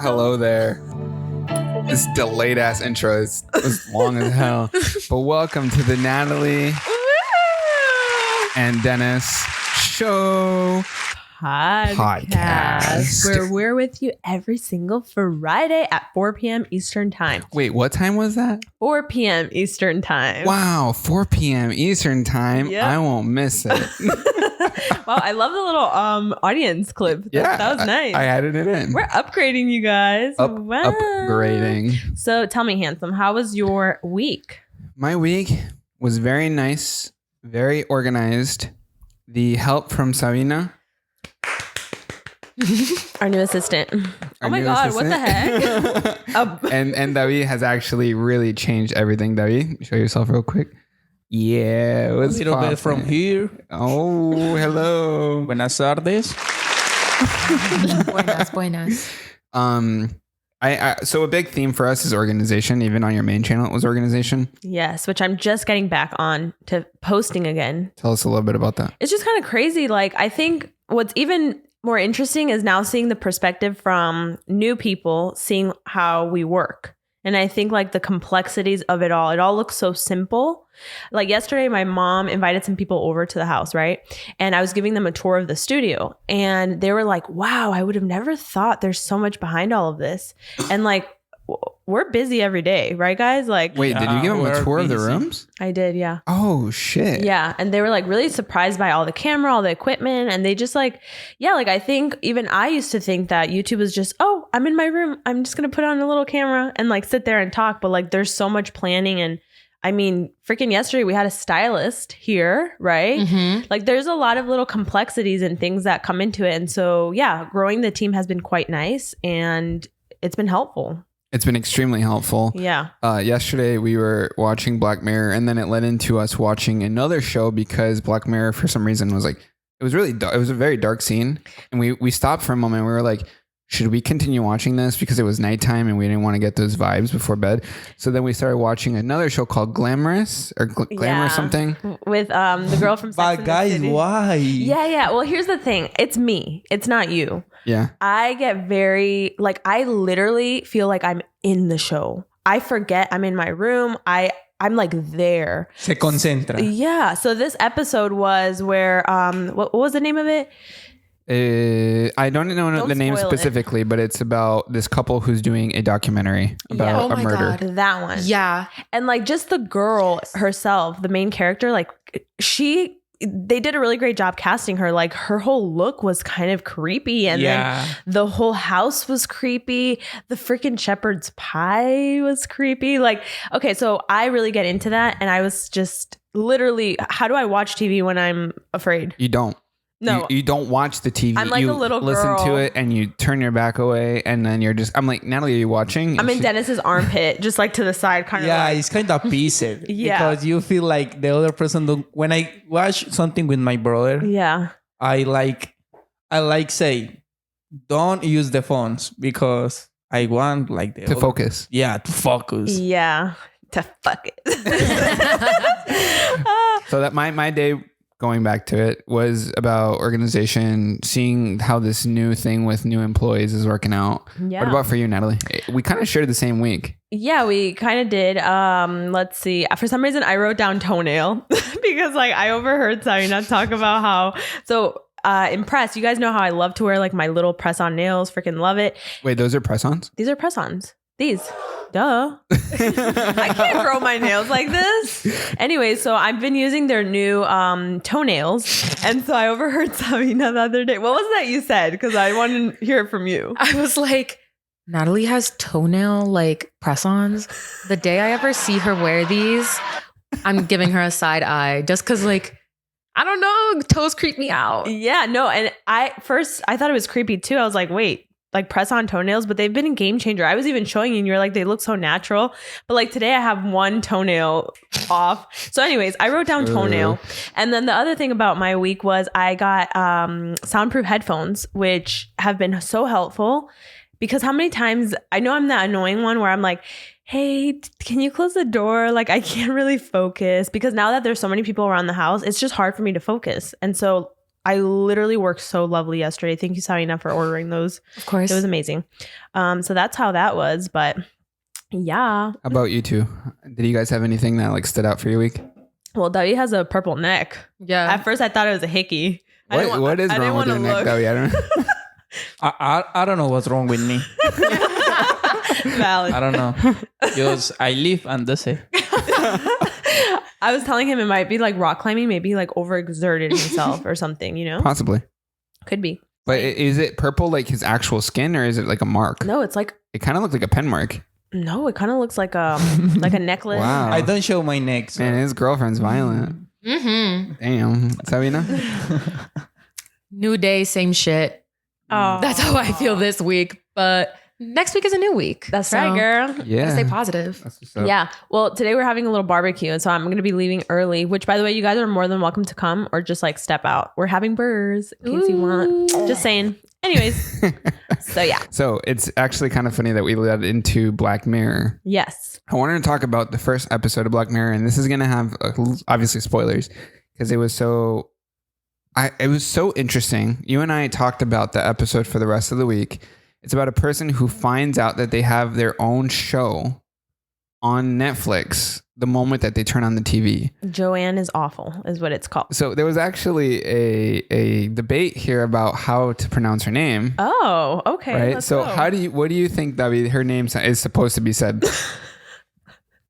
hello there. This delayed ass intro is long as hell. But welcome to the Natalie and Dennis Show podcast, where we're with you every single Friday at 4 p.m. Eastern time. Wait, what time was that? 4 p.m. Eastern time. Wow, 4 p.m. Eastern time. Yep. I won't miss it. Wow, I love the little audience clip. That was nice. I added it in. We're upgrading you guys. Wow. Upgrading. So tell me, handsome, how was your week? My week was very nice, very organized. The help from Sabina, our new assistant. Oh my God, what the heck? And David has actually really changed everything. David, show yourself real quick. Yeah, it was a little bit from here. Oh, hello. Buenas tardes. Buenas. So a big theme for us is organization. Even on your main channel, it was organization. Yes, which I'm just getting back on to posting again. Tell us a little bit about that. It's just kind of crazy. Like, I think what's even more interesting is now seeing the perspective from new people, seeing how we work. And I think like the complexities of it all looks so simple. Like yesterday, my mom invited some people over to the house, right? And I was giving them a tour of the studio and they were like, wow, I would have never thought there's so much behind all of this. And like, we're busy every day, right, guys? Like, wait, did you give them a tour of the rooms? I did, yeah. Oh, shit. Yeah. And they were like really surprised by all the camera, all the equipment. And they just like, yeah, like I think even I used to think that YouTube was just, oh, I'm in my room. I'm just going to put on a little camera and like sit there and talk. But like there's so much planning. And I mean, freaking yesterday we had a stylist here, right? Mm-hmm. Like there's a lot of little complexities and things that come into it. And so, yeah, growing the team has been quite nice and it's been helpful. It's been extremely helpful. Yeah. Yesterday we were watching Black Mirror and then it led into us watching another show because Black Mirror for some reason was like, it was really dark. It was a very dark scene. And we stopped for a moment. We were like, should we continue watching this? Because it was nighttime and we didn't want to get those vibes before bed. So then we started watching another show called Glamorous or Glamour something. With the girl from Sex and the City. Why? Yeah. Well, here's the thing. It's me. It's not you. Yeah. I get very, like, I literally feel like I'm in the show. I forget I'm in my room. I'm like there. Se concentra. Yeah. So this episode was where, what was the name of it? I don't know the name specifically, but it's about this couple who's doing a documentary about a murder. God. That one. Yeah. And like just the girl herself, the main character, like they did a really great job casting her. Like her whole look was kind of creepy. And then the whole house was creepy. The freaking shepherd's pie was creepy. Like, okay, so I really get into that. And I was just literally, how do I watch TV when I'm afraid? You don't. No, you don't watch the TV. I'm like you a little girl. Listen to it and you turn your back away and then you're just, I'm like, Natalie, are you watching? I'm in Dennis's armpit, just like to the side, kind of. Yeah, like, it's kind of pissed. Yeah. Because you feel like the other person don't. When I watch something with my brother, yeah, I like say, don't use the phones because I want like to focus. Yeah, to focus. Yeah, to fuck it. So that my day, going back to it, was about organization, seeing how this new thing with new employees is working out. Yeah. What about for you, Natalie? We kind of shared the same week. Yeah, we kind of did. Let's see. For some reason, I wrote down toenail because like I overheard Sarina talk about how, so in press, you guys know how I love to wear like my little press-on nails. Freaking love it. Wait, those are press-ons? These are press-ons. These. Duh. I can't grow my nails like this. Anyway, so I've been using their new toenails. And so I overheard Sabina the other day. What was that you said? Because I wanted to hear it from you. I was like, Natalie has toenail like press-ons. The day I ever see her wear these, I'm giving her a side eye just because like, I don't know, toes creep me out. Yeah, no. And I thought it was creepy too. I was like, wait. Like press on toenails, but they've been a game changer. I was even showing you and you're like, they look so natural. But like today I have one toenail off. So anyways, I wrote down toenail. And then the other thing about my week was I got soundproof headphones, which have been so helpful because how many times, I know I'm that annoying one where I'm like, hey, can you close the door? Like I can't really focus because now that there's so many people around the house, it's just hard for me to focus. And so I literally worked so lovely yesterday. Thank you, Sabina, for ordering those. Of course. It was amazing. So that's how that was. But yeah. How about you two? Did you guys have anything that like stood out for your week? Well, David has a purple neck. Yeah. At first, I thought it was a hickey. What is wrong with your neck, David? I don't know. I don't know what's wrong with me. Valid. I don't know. Just I live and that's it. I was telling him it might be like rock climbing. Maybe he like overexerted himself or something, you know? Possibly. Could be. But is it purple like his actual skin or is it like a mark? No, it's like, It kind of looked like a pen mark. no, it kind of looks like a necklace. Wow. I don't show my neck. So. Man, his girlfriend's violent. Mm-hmm. Damn. Sabina? New day, same shit. Oh, That's how I feel this week. But next week is a new week. That's So, right, girl. Yeah. Gotta stay positive. That's what's up. Yeah. Well, today we're having a little barbecue, and so I'm going to be leaving early, which, by the way, you guys are more than welcome to come or just like step out. We're having burgers in case you want. Just saying. Anyways. So, yeah. So it's actually kind of funny that we led into Black Mirror. Yes. I wanted to talk about the first episode of Black Mirror, and this is going to have obviously spoilers because it was so interesting. You and I talked about the episode for the rest of the week. It's about a person who finds out that they have their own show on Netflix the moment that they turn on the TV. Joanne is awful, is what it's called. So there was actually a debate here about how to pronounce her name. Oh, okay. Right. Let's So go. what do you think, David, her name is supposed to be said?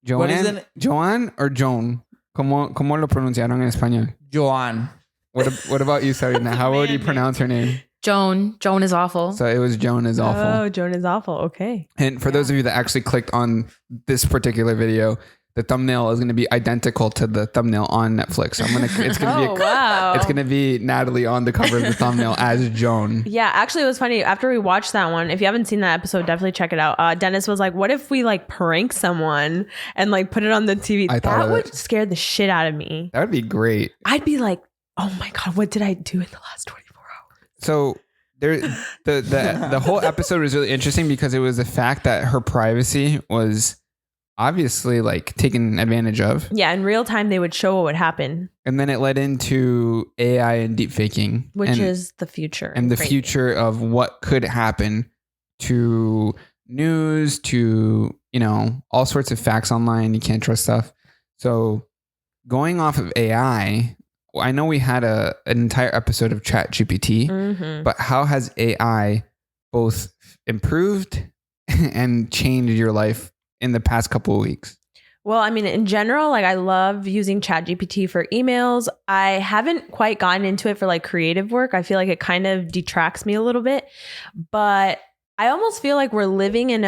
What is Joanne, it? Joanne or Joan? ¿Cómo lo pronunciaron en español? Joanne. What about you, Sarina? How would you pronounce her name? Joan is awful. So it was Joan is awful. Oh, Joan is awful. Okay. And for those of you that actually clicked on this particular video, the thumbnail is going to be identical to the thumbnail on Netflix. It's going to Oh, wow. it's going to be Natalie on the cover of the thumbnail as Joan. Yeah, actually, it was funny. After we watched that one, if you haven't seen that episode, definitely check it out. Dennis was like, what if we like prank someone and like put it on the TV? I thought That of would it. scare the shit out of me. That would be great. I'd be like, oh my God, what did I do in the last 24 hours? So the whole episode was really interesting because it was the fact that her privacy was obviously like taken advantage of. Yeah, in real time, they would show what would happen, And then it led into AI and deep faking. which is the future. and the crazy. future of what could happen to news, to, all sorts of facts online. You can't trust stuff. So going off of AI, I know we had an entire episode of ChatGPT, Mhm. but how has AI both improved and changed your life in the past couple of weeks? Well, I mean, in general, like I love using ChatGPT for emails. I haven't quite gotten into it for like creative work. I feel like it kind of detracts me a little bit, but I almost feel like we're living in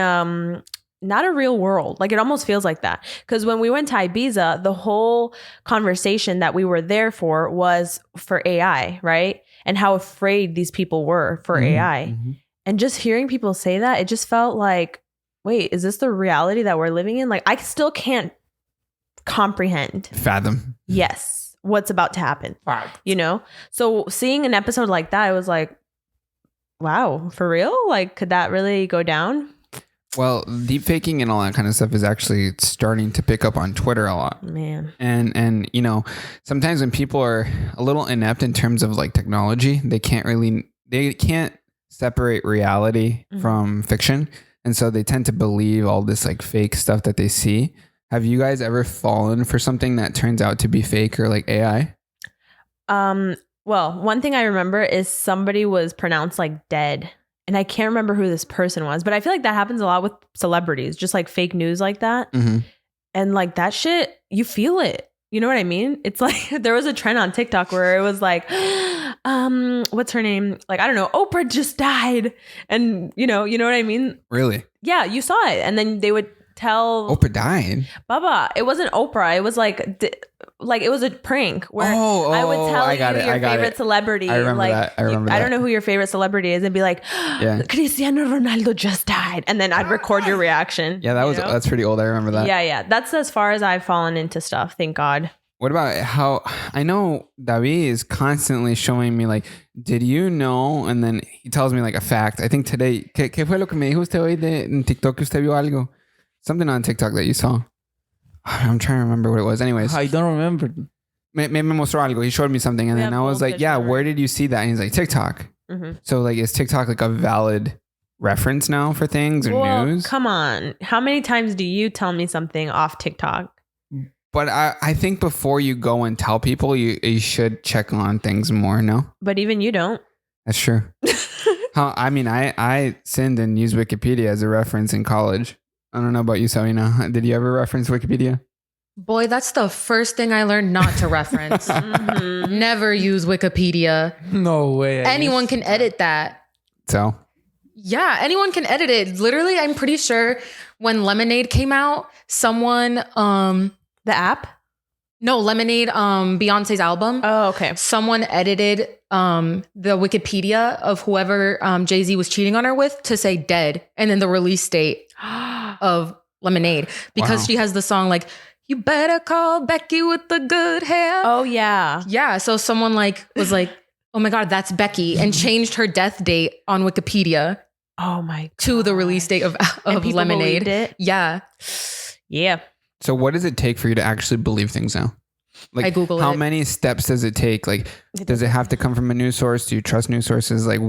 not a real world. Like it almost feels like that. Because when we went to Ibiza, the whole conversation that we were there for was for AI, right? And how afraid these people were for AI. Mm-hmm. And just hearing people say that, it just felt like, wait, is this the reality that we're living in? Like I still can't comprehend, Fathom. yes, what's about to happen, Fact. So seeing an episode like that, I was like, wow, for real? Like, could that really go down? Well, deep faking and all that kind of stuff is actually starting to pick up on Twitter a lot. Man. And sometimes when people are a little inept in terms of like technology, they can't separate reality from fiction. And so they tend to believe all this like fake stuff that they see. Have you guys ever fallen for something that turns out to be fake or like AI? Well, one thing I remember is somebody was pronounced like dead. And I can't remember who this person was, but I feel like that happens a lot with celebrities, just like fake news like that. Mm-hmm. And like that shit, you feel it. You know what I mean? It's like there was a trend on TikTok where it was like, what's her name? Like, I don't know, Oprah just died. And you know what I mean? Really? Yeah, you saw it. And then they would tell Oprah died? Baba, it wasn't Oprah. It was like it was a prank where I would tell I got you it, your I got favorite it. celebrity. I remember like, that. I remember I that. don't know who your favorite celebrity is and be like, Yeah. Cristiano Ronaldo just died. And then I'd record your reaction. Yeah, that's pretty old. I remember that. Yeah. That's as far as I've fallen into stuff. Thank God. What about how I know David is constantly showing me like, did you know? And then he tells me like a fact. I think today, ¿qué fue lo que me dijo usted hoy en TikTok que usted vio algo? Something on TikTok that you saw. I'm trying to remember what it was. Anyways, I don't remember. me mostró algo. He showed me something. And then I was like, yeah, where did you see that? And he's like, TikTok. Mm-hmm. So like, is TikTok like a valid reference now for things or news? Come on. How many times do you tell me something off TikTok? But I think before you go and tell people, you should check on things more, no? But even you don't. That's true. I sinned and used Wikipedia as a reference in college. I don't know about you, Selena. Did you ever reference Wikipedia? Boy, that's the first thing I learned not to reference. Mm-hmm. Never use Wikipedia. No way. Anyone can edit that. So? Yeah, anyone can edit it. Literally, I'm pretty sure when Lemonade came out, someone... The app? No, Lemonade, Beyonce's album. Oh, okay. Someone edited the Wikipedia of whoever Jay-Z was cheating on her with to say dead. And then the release date of Lemonade. Because she has the song like, you better call Becky with the good hair. Oh, yeah. Yeah. So someone was like, oh my God, that's Becky. And changed her death date on Wikipedia. Oh my God. To the release date of Lemonade. It? Yeah. Yeah. So what does it take for you to actually believe things now? Like, I Google how it. many steps does it take? Like, does it have to come from a news source? Do you trust news sources? Like,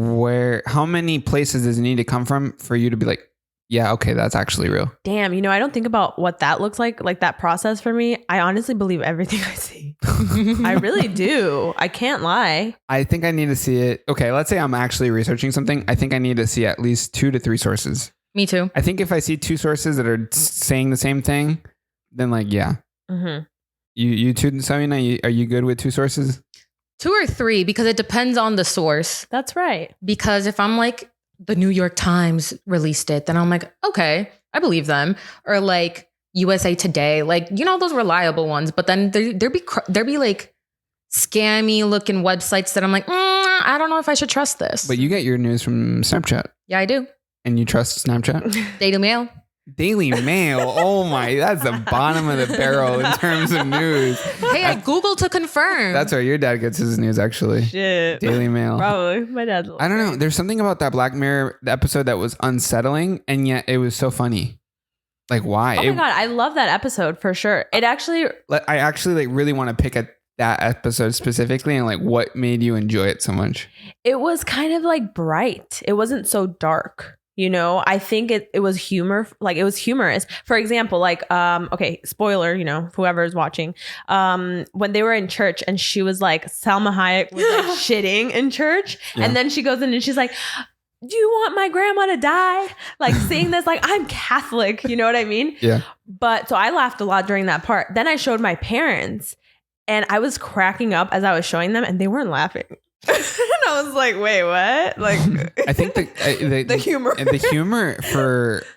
how many places does it need to come from for you to be like, yeah, okay, that's actually real? Damn, I don't think about what that looks like that process for me. I honestly believe everything I see. I really do. I can't lie. I think I need to see it. Okay, let's say I'm actually researching something. I think I need to see at least 2 to 3 sources. Me too. I think if I see 2 sources that are saying the same thing, then like, yeah. Mm-hmm. You too, Selena, are you good with 2 sources? 2 or 3, because it depends on the source. That's right. Because if I'm like, the New York Times released it, then I'm like, okay, I believe them. Or like USA Today, like, those reliable ones. But then there be like scammy looking websites that I'm like, I don't know if I should trust this. But you get your news from Snapchat. Yeah, I do. And you trust Snapchat? Daily Mail. Daily Mail. Oh my, that's the bottom of the barrel in terms of news. Hey, I Googled to confirm. That's where your dad gets his news, actually. Shit. Daily Mail. Probably. My dad's I don't know. There's something about that Black Mirror episode that was unsettling, and yet it was so funny. Like, why? Oh my God. I love that episode for sure. It actually... I actually like really want to pick at that episode specifically and like what made you enjoy it so much. It was kind of like bright. It wasn't so dark. I think it was humor, like it was humorous. For example, like, okay, spoiler, whoever is watching, when they were in church and she was like, Salma Hayek was like shitting in church. Yeah. And then she goes in and she's like, do you want my grandma to die? Like saying this, like, I'm Catholic, you know what I mean? Yeah. But so I laughed a lot during that part. Then I showed my parents and I was cracking up as I was showing them and they weren't laughing. And I was like, wait, what? Like, I think the humor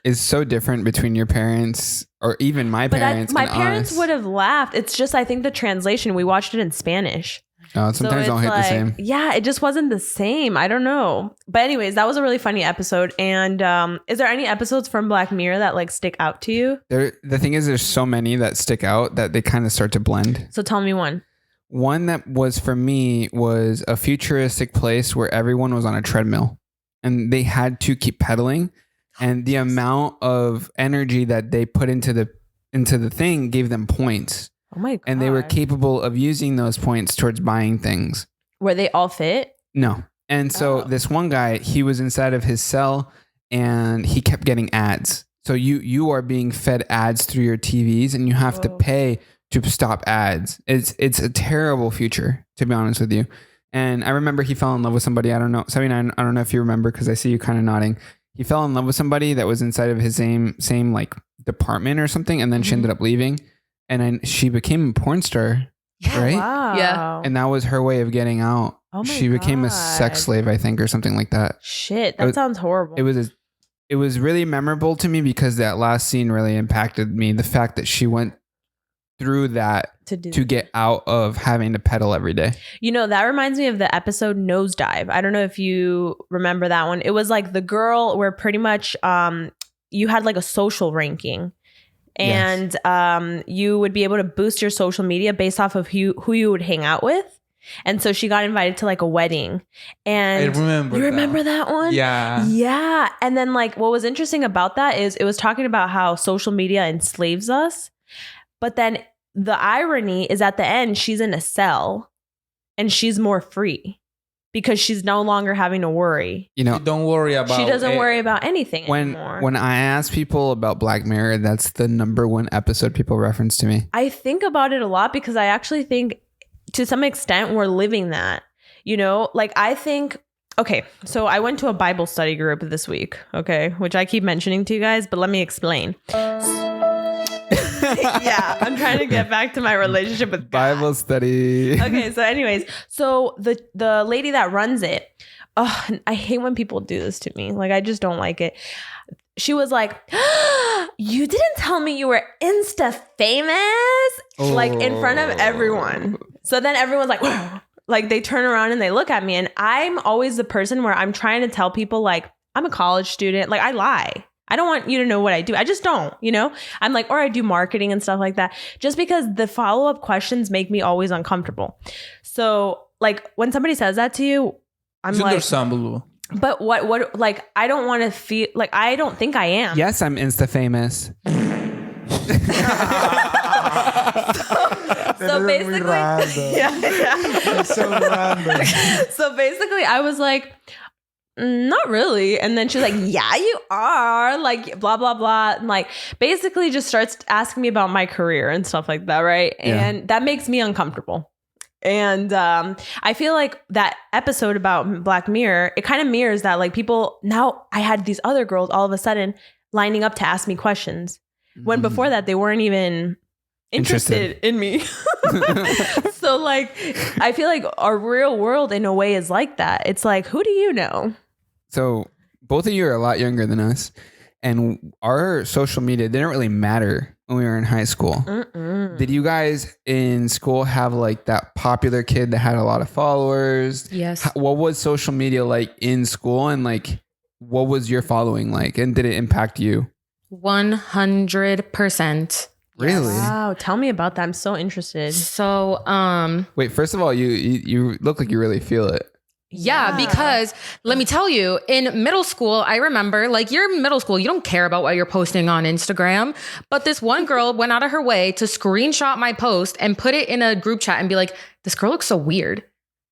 is so different between your parents or even my parents. My parents would have laughed. It's just, I think the translation, we watched it in Spanish. Oh, sometimes don't hit the same. Yeah, it just wasn't the same. I don't know. But anyways, that was a really funny episode. And is there any episodes from Black Mirror that like stick out to you? The thing is, there's so many that stick out that they kind of start to blend. So tell me one. One that was for me was a futuristic place where everyone was on a treadmill and they had to keep pedaling. And the amount of energy that they put into the thing gave them points. Oh my God. And they were capable of using those points towards buying things. Were they all fit? No. And so this one guy, he was inside of his cell and he kept getting ads. So you are being fed ads through your TVs and you have to pay to stop ads. It's a terrible future, to be honest with you. And I remember he fell in love with somebody. I don't know. I don't know if you remember because I see you kind of nodding. He fell in love with somebody that was inside of his same like department or something. And then she ended up leaving. And then she became a porn star. Yeah, right? Wow. Yeah. And that was her way of getting out. Oh my she became a God. sex slave, I think, or something like that. Shit, that sounds horrible. It was really memorable to me because that last scene really impacted me. The fact that she went through that to get out of having to pedal every day. That reminds me of the episode Nosedive. I don't know if you remember that one. It was like the girl where pretty much you had like a social ranking. And you would be able to boost your social media based off of who you would hang out with. And so she got invited to like a wedding. And I remember you remember that one? Yeah. Yeah. And then like what was interesting about that is it was talking about how social media enslaves us. But then the irony is at the end, she's in a cell and she's more free because she's no longer having to worry. You know, Don't worry about She doesn't it. worry about anything anymore. when I ask people about Black Mirror, that's the number one episode people reference to me. I think about it a lot because I actually think to some extent we're living that, you know, like I think, okay, so I went to a Bible study group this week, okay, which I keep mentioning to you guys, but let me explain. Yeah, I'm trying to get back to my relationship with God. Bible study. Okay, so anyways, so the lady that runs it, oh, I hate when people do this to me. Like, I just don't like it. She was like, you didn't tell me you were Insta famous, like in front of everyone. So then everyone's like, whoa. Like they turn around and they look at me, and I'm always the person where I'm trying to tell people like I'm a college student. Like I lie. I don't want you to know what I do. I just don't, you know, I'm like, or I do marketing and stuff like that, just because the follow-up questions make me always uncomfortable. So like when somebody says that to you, I'm It's like, understandable. but what, like, I don't want to feel like, I don't think I am. Yes, I'm Insta famous. So basically, yeah. So random. So basically I was like, not really. And then she's like, yeah, you are, like, blah, blah, blah. And like, basically just starts asking me about my career and stuff like that. Right. Yeah. And that makes me uncomfortable. And I feel like that episode about Black Mirror, it kind of mirrors that. Like people, now I had these other girls all of a sudden lining up to ask me questions when before that they weren't even interested in me. So like, I feel like our real world in a way is like that. It's like, who do you know? So both of you are a lot younger than us, and our social media didn't really matter when we were in high school. Did you guys in school have like that popular kid that had a lot of followers? Yes. What was social media like in school, and like what was your following like, and did it impact you? 100%. Really? Wow, tell me about that. I'm so interested. So, Wait, first of all, you look like you really feel it. yeah, because let me tell you, in middle school, I remember, like, you're in middle school, you don't care about what you're posting on Instagram. But this one girl went out of her way to screenshot my post and put it in a group chat and be like, this girl looks so weird.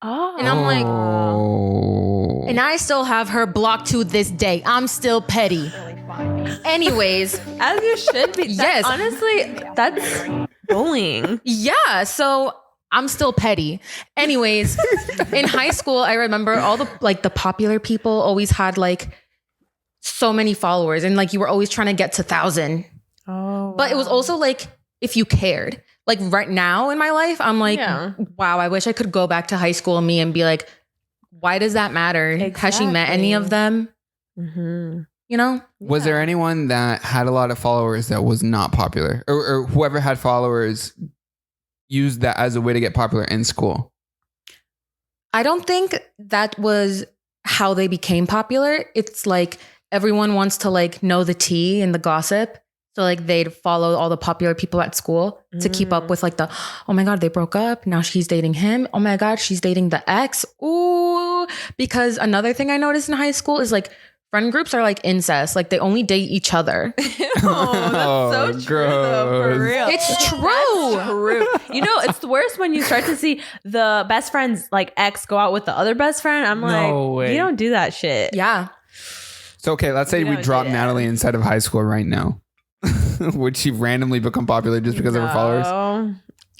Oh. And I'm like, Oh. and I still have her blocked to this day. I'm still petty. Anyways, As you should be. Yes. Honestly, that's bullying. yeah, so I'm still petty. Anyways, in high school, I remember all the like the popular people always had like so many followers, and like you were always trying to get to 1,000. Oh. But it was also like if you cared. Like right now in my life, I'm like, Yeah. wow, I wish I could go back to high school me and be like, why does that matter? Has she met any of them? Mm-hmm. You know? Was there anyone that had a lot of followers that was not popular, or whoever had followers used that as a way to get popular in school? I don't think that was how they became popular. It's like everyone wants to like know the tea and the gossip. So like they'd follow all the popular people at school to keep up with like the, oh my God, they broke up. Now she's dating him. Oh my God, she's dating the ex. Ooh. Because another thing I noticed in high school is like friend groups are like incest. Like they only date each other. Oh, that's so true, though, for gross. real. It's true. That's true. You know, it's the worst when you start to see the best friend's like ex go out with the other best friend. I'm like, way. you don't do that shit. Yeah. So okay, let's say You we don't drop do that. Natalie inside of high school right now. Would she randomly become popular just because of her followers? No.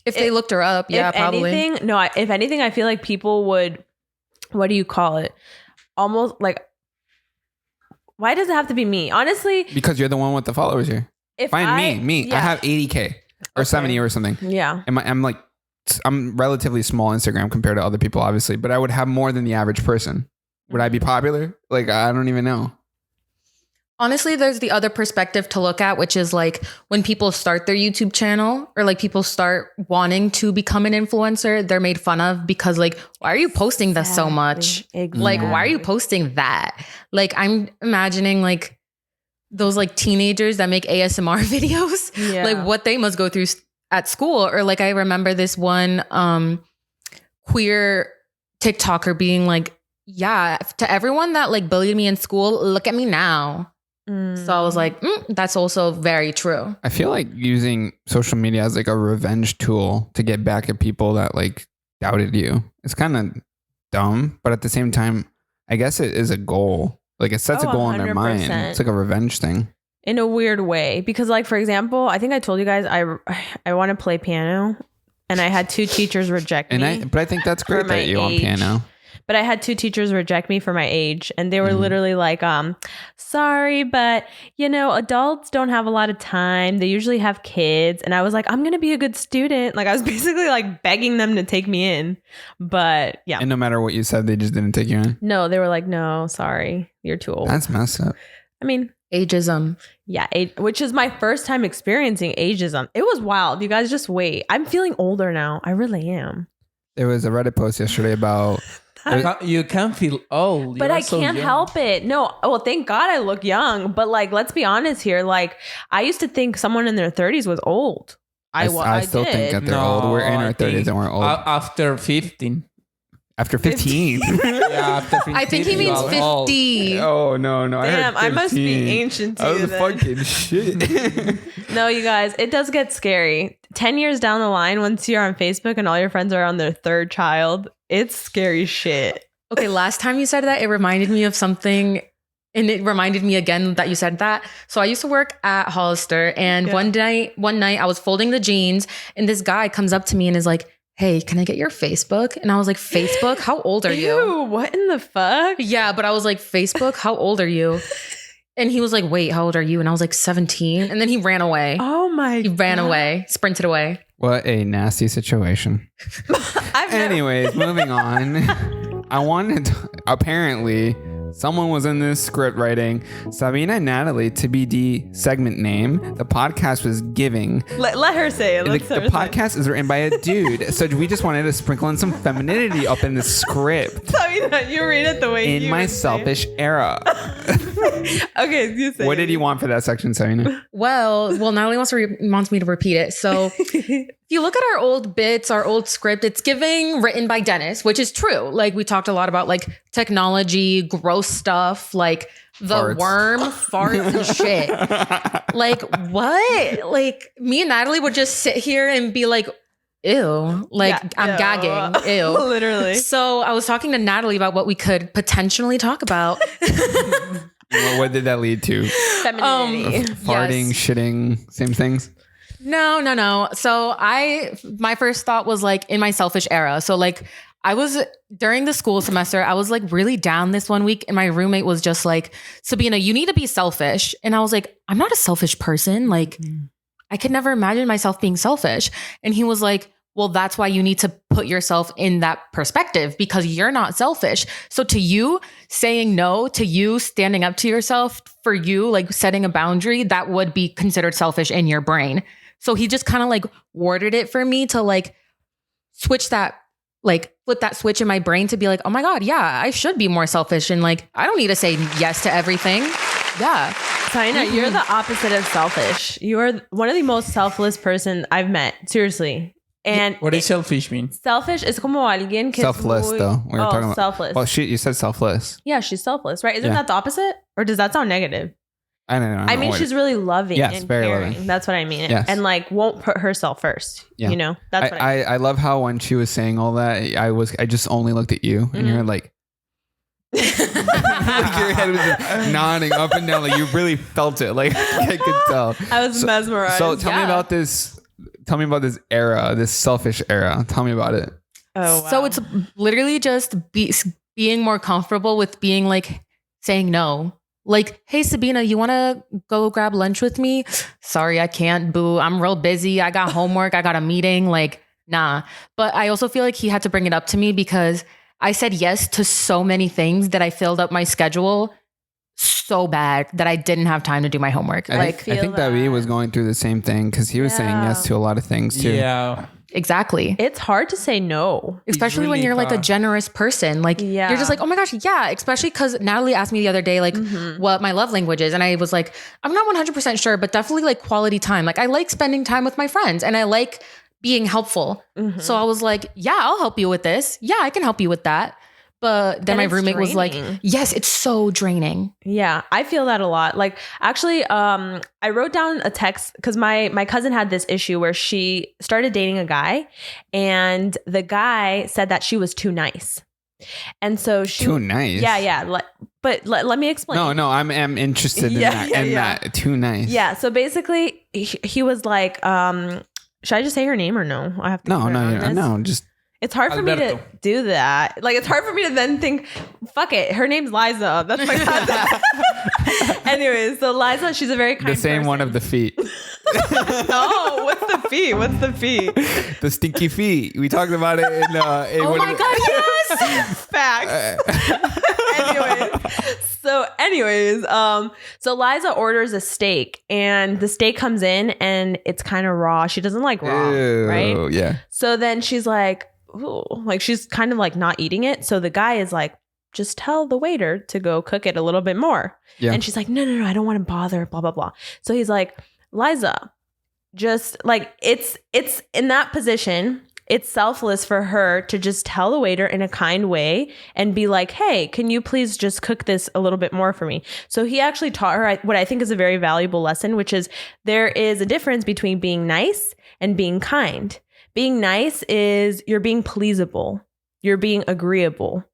If they looked her up, yeah, if probably. Anything, no, if anything, I feel like people would, what do you call it? Almost like, why does it have to be me? Honestly, Because you're the one with the followers here. if Find me. yeah. I have 80K or 70 or something. Yeah. I'm relatively small Instagram compared to other people, obviously, but I would have more than the average person. Would I be popular? Like, I don't even know. Honestly, there's the other perspective to look at, which is like when people start their YouTube channel or like people start wanting to become an influencer, they're made fun of because like, why are you posting this so much? Exactly. Like, why are you posting that? Like, I'm imagining like those like teenagers that make ASMR videos, Yeah. like what they must go through at school. Or like, I remember this one queer TikToker being like, yeah, to everyone that like bullied me in school, look at me now. So I was like, that's also very true. I feel like using social media as like a revenge tool to get back at people that like doubted you. It's kind of dumb, but at the same time, I guess it is a goal. Like it sets a goal in their mind. 100%. It's like a revenge thing. In a weird way, because like for example, I think I told you guys I want to play piano, and I had 2 teachers reject me. But I think that's great my that you want age. piano. But I had 2 teachers reject me for my age, and they were literally like, sorry, but you know, adults don't have a lot of time. They usually have kids. And I was like, I'm going to be a good student. Like I was basically like begging them to take me in. But yeah. And no matter what you said, they just didn't take you in. No, they were like, no, sorry, you're too old. That's messed up. I mean, Ageism. yeah, which is my first time experiencing ageism. It was wild. You guys just wait. I'm feeling older now. I really am. There was a Reddit post yesterday about You can feel old. But You're I so can't young. help it. No, well, thank God I look young. But like, let's be honest here. Like, I used to think someone in their 30s was old. I still did. think that they're old. We're in our 30s and we're old. After 15. After 15. Yeah, after 15. I think he means you are old. 50. Oh, no. Damn, I must be ancient too. I was then. fucking shit. No, you guys, it does get scary. 10 years down the line, once you're on Facebook and all your friends are on their 3rd child, it's scary shit. Okay, last time you said that, it reminded me of something. And it reminded me again that you said that. So I used to work at Hollister, and Yeah. one night I was folding the jeans, and this guy comes up to me and is like, "Hey, can I get your Facebook?" And I was like, "Facebook? How old are you?" Ew, what in the fuck? Yeah, but I was like, "Facebook? How old are you?" And he was like, "Wait, how old are you?" And I was like, 17. And then he ran away. Oh my He ran God. away, sprinted away. What a nasty situation. Anyways, moving on. I wanted to, apparently someone was in this script writing Sabina and Natalie to be the segment name. The podcast was giving. Let her say it. The, Let's the podcast is written by a dude. So we just wanted to sprinkle in some femininity up in the script. Sabina, you read it the way In you my would say. selfish era. Okay, you say What it. did you want for that section, Sabina? Well, Natalie wants me to repeat it. So if you look at our old bits, our old script, it's giving written by Dennis, which is true. Like we talked a lot about like technology, gross stuff, like the Farts. worm, farts and shit. Like what? Like me and Natalie would just sit here and be like, ew, like Yeah, I'm ew. gagging, ew. Literally. So I was talking to Natalie about what we could potentially talk about. What did that lead to? Femininity. Farting, Yes. shitting, same things? No. So my first thought was like in my selfish era. So like I was during the school semester, I was like really down this one week, and my roommate was just like, Sabina, you need to be selfish. And I was like, I'm not a selfish person. Like I could never imagine myself being selfish. And he was like, well, that's why you need to put yourself in that perspective, because you're not selfish. So to you saying no, to you standing up to yourself, for you like setting a boundary, that would be considered selfish in your brain. So he just kind of like worded it for me to like switch that, like flip that switch in my brain to be like, oh my God, yeah, I should be more selfish. And like, I don't need to say yes to everything. Yeah. Sabina, you're the opposite of selfish. You are one of the most selfless person I've met. Seriously. And What does selfish mean? selfish is como alguien que es Selfless, muy- though. We were talking about selfless. Well, you said selfless. Yeah, she's selfless, right? Isn't Yeah. that the opposite? Or does that sound negative? I don't know. I mean, she's really loving Yes, and very caring. loving. That's what I mean. Yes. And like won't put herself first. Yeah. You know? That's what I mean. I love how when she was saying all that, I just only looked at you and you're like, like your head was just nodding up and down, like you really felt it. Like I could tell. I was mesmerized. So tell me Yeah. about this. Tell me about this era, this selfish era. Tell me about it. Oh, wow. So it's literally just being more comfortable with being like saying no. Like, hey, Sabina, you want to go grab lunch with me? Sorry, I can't. Boo. I'm real busy. I got homework. I got a meeting. Like, nah. But I also feel like he had to bring it up to me because I said yes to so many things that I filled up my schedule so bad that I didn't have time to do my homework. I feel think David was that. going through the same thing because he was saying Yeah. yes to a lot of things too. Yeah. Exactly. It's hard to say no. Especially when really you're like a hard. generous person. Like Yeah. you're just like, oh my gosh, yeah. Especially because Natalie asked me the other day, like what my love language is. And I was like, I'm not 100% sure, but definitely like quality time. Like I like spending time with my friends and I like being helpful. Mm-hmm. So I was like, yeah, I'll help you with this. Yeah, I can help you with that. But then And my it's roommate was like, draining. yes, it's so draining. Yeah, I feel that a lot. Like, actually, I wrote down a text because my cousin had this issue where she started dating a guy, and the guy said that she was too nice, and so she Too nice. Yeah. But let me explain. No, I'm interested in Yeah, that. yeah. That. Too nice. Yeah. So basically, he was like, should I just say her name or no? I have to. No, just It's hard for me to Alberto. do that. Like, it's hard for me to then think, fuck it. Her name's Liza. That's my cousin. Anyways, so Liza, she's a very kind the same person. one of the feet. No, what's the fee? What's the fee? The stinky feet. We talked about it in Oh one my of God, yes. Facts. Anyways, so Liza orders a steak, and the steak comes in and it's kind of raw. She doesn't like raw, right? Oh, yeah. So then she's like, ooh, like she's kind of like not eating it. So the guy is like, just tell the waiter to go cook it a little bit more. Yeah. And she's like, no, I don't want to bother, blah, blah, blah. So he's like, Liza, just like it's in that position. It's selfless for her to just tell the waiter in a kind way and be like, hey, can you please just cook this a little bit more for me? So he actually taught her what I think is a very valuable lesson, which is there is a difference between being nice and being kind. Being nice is you're being pleasable. You're being agreeable.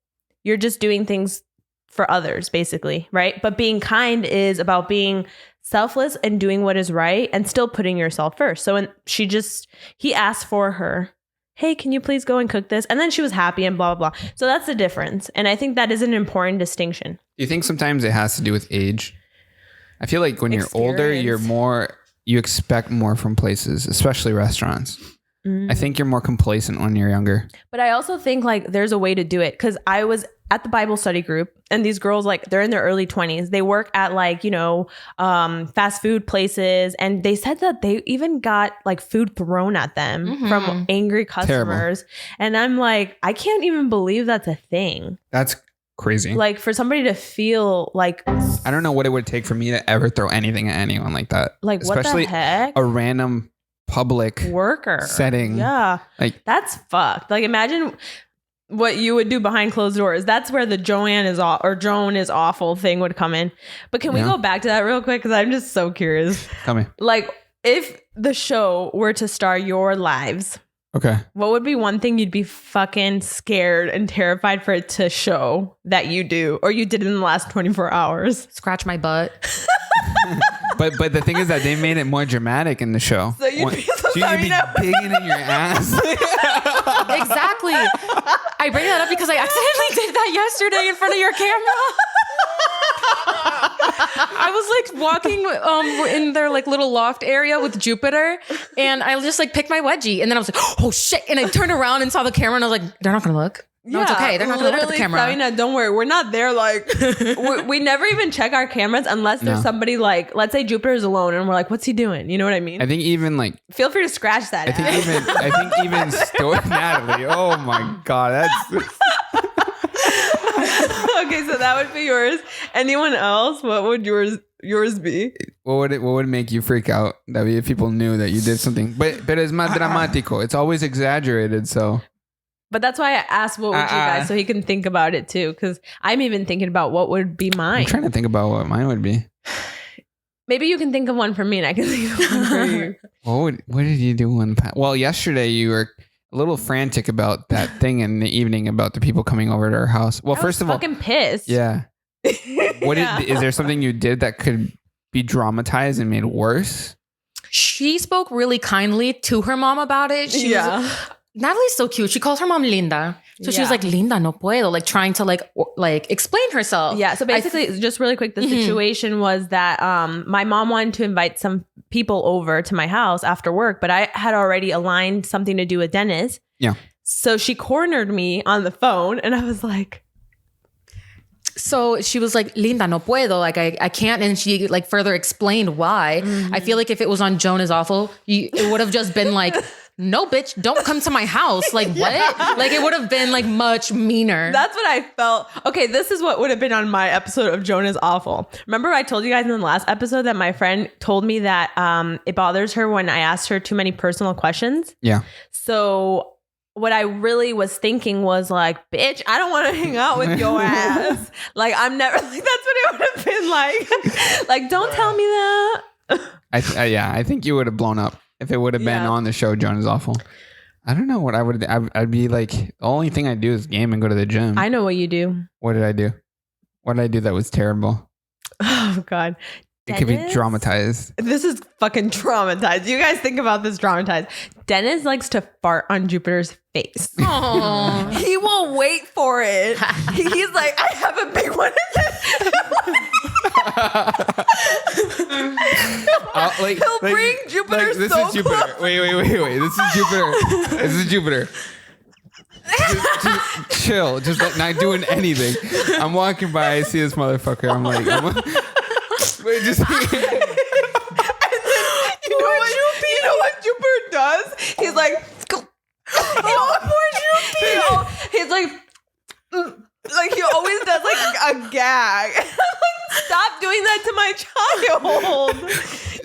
You're just doing things for others, basically, right? But being kind is about being selfless and doing what is right and still putting yourself first. So when he asked for her, hey, can you please go and cook this? And then she was happy and blah, blah, blah. So that's the difference. And I think that is an important distinction. Do you think sometimes it has to do with age? I feel like when you're older, you expect more from places, especially restaurants. I think you're more complacent when you're younger. But I also think like there's a way to do it, because I was at the Bible study group, and these girls, like, they're in their early 20s. They work at like, fast food places. And they said that they even got like food thrown at them from angry customers. Terrible. And I'm like, I can't even believe that's a thing. That's crazy. Like, for somebody to feel like, I don't know what it would take for me to ever throw anything at anyone like that. Like, especially what the heck? A random public worker setting. Yeah. Like, that's fucked. Like, imagine what you would do behind closed doors. That's where the Joan is awful thing would come in. But can we go back to that real quick? Because I'm just so curious. Tell me. Like, if the show were to star your lives, okay, what would be one thing you'd be fucking scared and terrified for it to show that you do or you did in the last 24 hours? Scratch my butt. But the thing is that they made it more dramatic in the show. So you'd be digging in your ass. Exactly. I bring that up because I accidentally did that yesterday in front of your camera. I was like walking in their like little loft area with Jupiter, and I just like picked my wedgie, and then I was like, oh shit, and I turned around and saw the camera, and I was like, they're not gonna look. No, it's okay. They're not going to look at the camera. Sabina, don't worry. We're not there. Like, we never even check our cameras unless there's somebody like, let's say Jupiter's alone and we're like, what's he doing? You know what I mean? I think even like, feel free to scratch that. I think even Natalie. Oh my God. That's okay. So that would be yours. Anyone else? What would yours be? What would make you freak out? That if people knew that you did something, but es más dramático. It's always exaggerated. So. But that's why I asked what would you guys, so he can think about it too. Because I'm even thinking about what would be mine. I'm trying to think about what mine would be. Maybe you can think of one for me and I can think of one for you. What did you do well, yesterday you were a little frantic about that thing in the evening about the people coming over to our house. Well, first of all, fucking pissed. Yeah. Is there something you did that could be dramatized and made worse? She spoke really kindly to her mom about it. She was, Natalie's so cute. She calls her mom Linda. So she was like, Linda, no puedo. Like trying to like explain herself. Yeah. So basically, just really quick, the situation was that my mom wanted to invite some people over to my house after work, but I had already aligned something to do with Dennis. Yeah. So she cornered me on the phone and I was like... So she was like, Linda, no puedo. Like, I can't. And she like further explained why. I feel like if it was on Joan is Awful, it would have just been like... No, bitch, don't come to my house. Like, what? Like, it would have been, like, much meaner. That's what I felt. Okay, this is what would have been on my episode of Joan is Awful. Remember I told you guys in the last episode that my friend told me that it bothers her when I asked her too many personal questions? Yeah. So what I really was thinking was like, bitch, I don't want to hang out with your ass. Like, I'm never, like, that's what it would have been like. Like, don't tell me that. I think you would have blown up if it would have been on the show. Joan is awful. I don't know what I would. I'd be like, the only thing I do is game and go to the gym. I know what you do. What did I do? What did I do that was terrible? Oh God. It could be dramatized. This is fucking traumatized. You guys think about this traumatized. Dennis likes to fart on Jupiter's face. Aww. He will wait for it. He's like, I have a big one. He'll bring Jupiter this so is Jupiter. close. Wait. This is Jupiter. This is Jupiter. Just chill. Just like not doing anything. I'm walking by. I see this motherfucker. I'm like, wait, just. You know what Jupiter does? He's like, he's like he always does like a gag. Like, stop doing that to my child.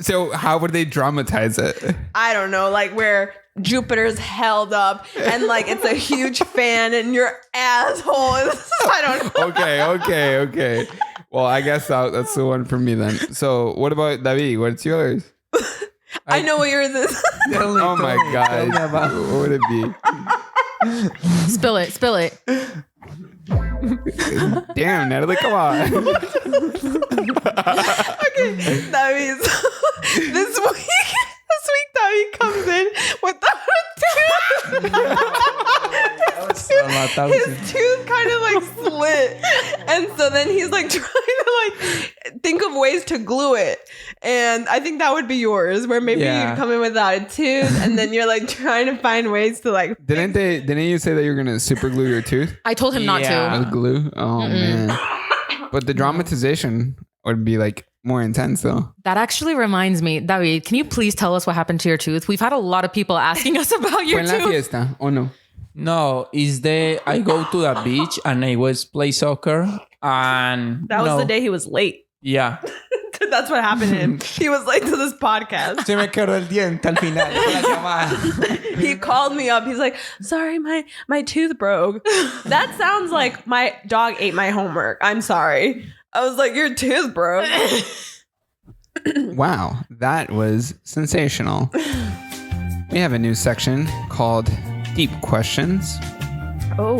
So how would they dramatize it? I don't know, like where Jupiter's held up and like it's a huge fan and your asshole is, I don't know. Okay. Well, I guess that's the one for me then. So what about David? What's yours? I know what yours is. Oh my God. What would it be? Spill it. Damn, Natalie, come on. Okay, that means this week David comes in without a tooth. His tooth kind of like split, and so then he's like trying to like think of ways to glue it. And I think that would be yours, where maybe you come in without a tooth, and then you're like trying to find ways to like. Didn't you say that you're gonna super glue your tooth? I told him not to. With glue? Oh man! But the dramatization would be like more intense though. That actually reminds me, David, can you please tell us what happened to your tooth? We've had a lot of people asking us about your Fue en la tooth. fiesta, ¿o no? No, I go to the beach and I was play soccer and That was the day he was late. Yeah. That's what happened to him. He was late to this podcast. Se me quedó el diente al final. He called me up. He's like, sorry, my tooth broke. That sounds like my dog ate my homework. I'm sorry. I was like, your tooth broke. Wow, that was sensational. We have a new section called Deep Questions. Oh.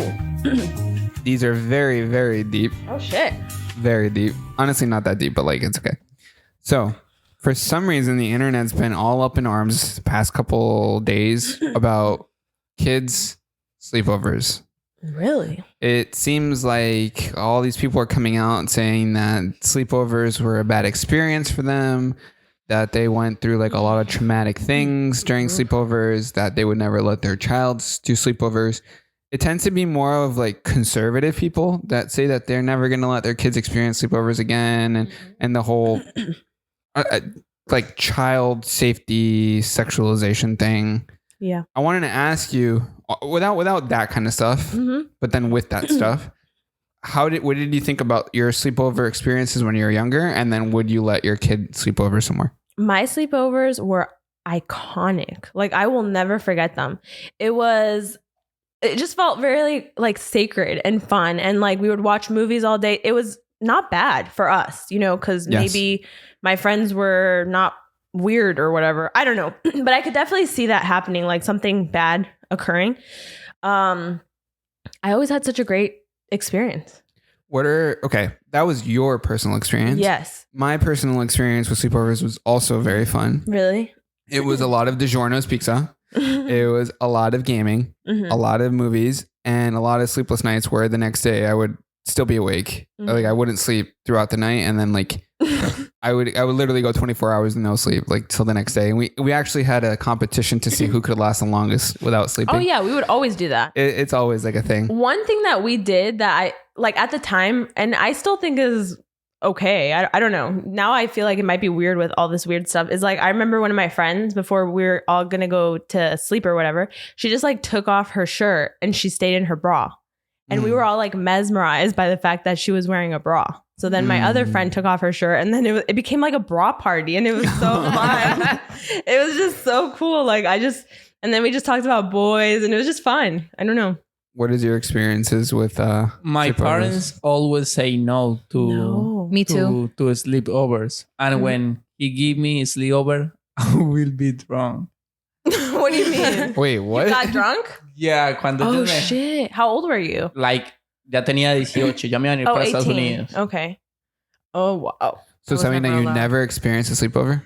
These are very, very deep. Oh, shit. Very deep. Honestly, not that deep, but like it's okay. So, for some reason, the internet's been all up in arms the past couple days about kids' sleepovers. Really? It seems like all these people are coming out and saying that sleepovers were a bad experience for them, that they went through like a lot of traumatic things during sleepovers, that they would never let their child do sleepovers. It tends to be more of like conservative people that say that they're never going to let their kids experience sleepovers again, and the whole like child safety sexualization thing. Yeah. I wanted to ask you, without that kind of stuff, but then with that stuff, what did you think about your sleepover experiences when you were younger? And then would you let your kid sleep over somewhere? My sleepovers were iconic. Like, I will never forget them. It just felt very like sacred and fun. And like we would watch movies all day. It was not bad for us, because maybe my friends were not weird or whatever. I don't know. But I could definitely see that happening, like something bad occurring. I always had such a great experience. That was your personal experience. Yes. My personal experience with sleepovers was also very fun. Really? It was a lot of DiGiorno's pizza. It was a lot of gaming, a lot of movies, and a lot of sleepless nights where the next day I would still be awake. Like I wouldn't sleep throughout the night, and then like I would literally go 24 hours and no sleep, like till the next day. And we actually had a competition to see who could last the longest without sleeping. Oh yeah, we would always do that. It's always like a thing. One thing that we did that I like at the time, and I still think is okay. I don't know. Now I feel like it might be weird with all this weird stuff. Is like, I remember one of my friends, before we were all going to go to sleep or whatever, she just like took off her shirt and she stayed in her bra. And we were all like mesmerized by the fact that she was wearing a bra. So then my other friend took off her shirt, and then it became like a bra party, and it was so fun. It was just so cool. Like And then we just talked about boys, and it was just fun. I don't know. What is your experiences with My sleepovers? parents always say no to No. Me too. to sleepovers, and when he give me a sleepover, I will be drunk. What do you mean? Wait, what? Got drunk? Yeah, cuando Oh, yo me- shit. How old were you? like ya tenía 18, ya me iban a ir Oh, para Estados 18. Unidos. Okay. Oh, wow. So I was Samina, never you allowed. never experienced a sleepover?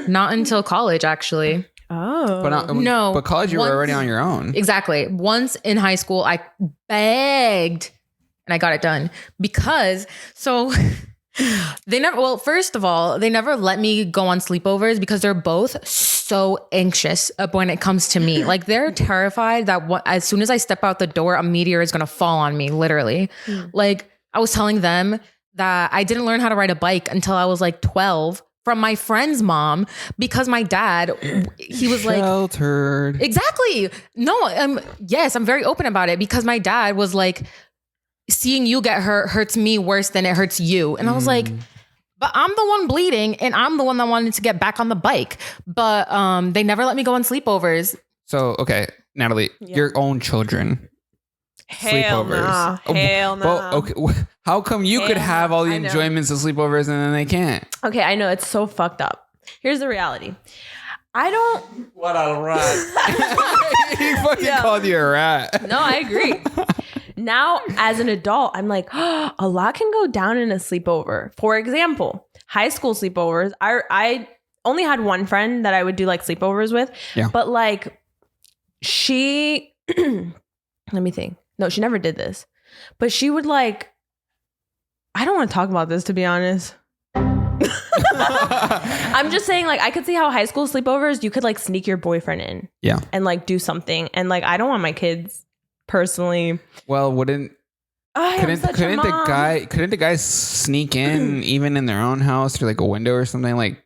Not until college, actually. Oh. But No, But college, you were once- already on your own. Exactly. Once in high school, I begged and I got it done because they never, well, first of all, they never let me go on sleepovers because they're both so anxious when it comes to me. Like they're terrified that as soon as I step out the door, a meteor is going to fall on me, literally. Like I was telling them that I didn't learn how to ride a bike until I was like 12 from my friend's mom because my dad, he was like, Sheltered. exactly. No, yes, I'm very open about it because my dad was like, seeing you get hurt hurts me worse than it hurts you. And I was like, but I'm the one bleeding and I'm the one that wanted to get back on the bike. But they never let me go on sleepovers. So, okay, Natalie, Yeah. your own children. Hell sleepovers. nah. Oh, Hell nah. Well, okay. How come you could Hell have all the I know. enjoyments of sleepovers and then they can't? Okay, I know. It's so fucked up. Here's the reality. I don't... What a rat. He fucking Yeah. called you a rat. No, I agree. Now, as an adult, I'm like, a lot can go down in a sleepover. For example, high school sleepovers. I only had one friend that I would do like sleepovers with. Yeah. But like, she, let me think. No, she never did this. But she would like, I don't want to talk about this, to be honest. I'm just saying, like, I could see how high school sleepovers, you could like sneak your boyfriend in. Yeah. And like do something. And like, I don't want my kids personally. Well, couldn't the guy sneak in even in their own house through like a window or something? Like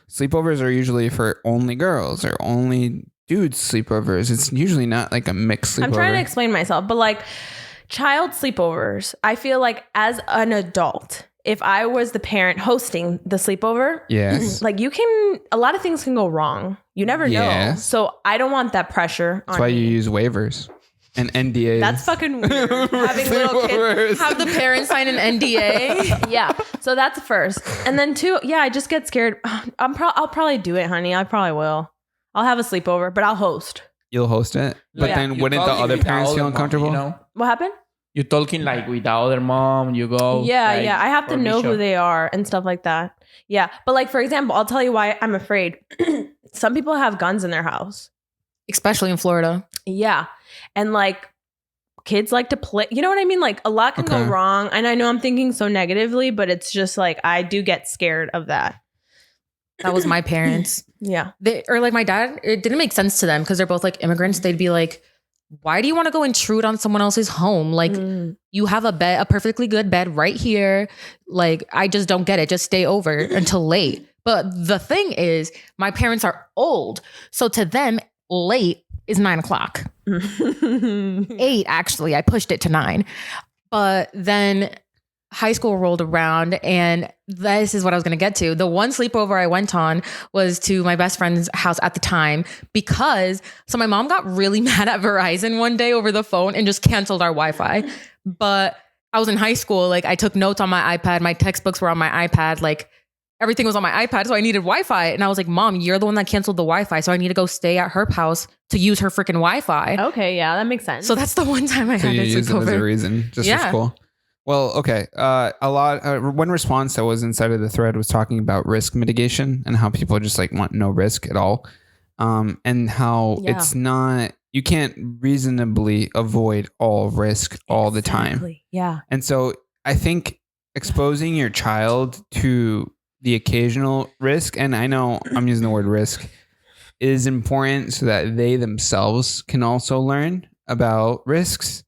sleepovers are usually for only girls or only dudes sleepovers. It's usually not like a mixed sleepover. I'm trying to explain myself, but like child sleepovers, I feel like as an adult, if I was the parent hosting the sleepover, Yes. like a lot of things can go wrong. You never know. Yes. So I don't want that pressure That's on why me. you use waivers and NDAs. That's fucking weird. Having little kids. Have the parents sign an NDA. Yeah. So that's first. And then two, yeah, I just get scared. I'll probably do it, honey. I probably will. I'll have a sleepover, but I'll host. You'll host it, but Yeah. then You wouldn't the talking other with parents feel other mom, uncomfortable? You know? What happened? You're talking like with the other mom. You go. Yeah, like, yeah. I have to know who permission. they are and stuff like that. Yeah. But like, for example, I'll tell you why I'm afraid. Some people have guns in their house. Especially in Florida. Yeah. And like kids like to play, you know what I mean? Like a lot can Okay. go wrong. And I know I'm thinking so negatively, but it's just like, I do get scared of that. That was my parents. Yeah. Or like my dad, it didn't make sense to them because they're both like immigrants. They'd be like, why do you want to go intrude on someone else's home? Like you have a perfectly good bed right here. Like, I just don't get it. Just stay over until late. But the thing is, my parents are old. So to them, late is 9 o'clock. 8, actually. I pushed it to 9. But then high school rolled around and this is what I was going to get to. The one sleepover I went on was to my best friend's house at the time so my mom got really mad at Verizon one day over the phone and just canceled our Wi-Fi. But I was in high school. Like I took notes on my iPad. My textbooks were on my iPad. Like everything was on my iPad. So I needed Wi-Fi. And I was like, Mom, you're the one that canceled the Wi-Fi. So I need to go stay at her house to use her freaking Wi-Fi. Okay. Yeah. That makes sense. So that's the one time I So had you to use sleep it as a over. reason, just Yeah. for school. Well, okay. One response that was inside of the thread was talking about risk mitigation and how people just like want no risk at all. And how Yeah. it's not, you can't reasonably avoid all risk all the time. Exactly. Yeah. And so I think exposing your child to the occasional risk, and I know I'm using the word risk, is important so that they themselves can also learn about risks.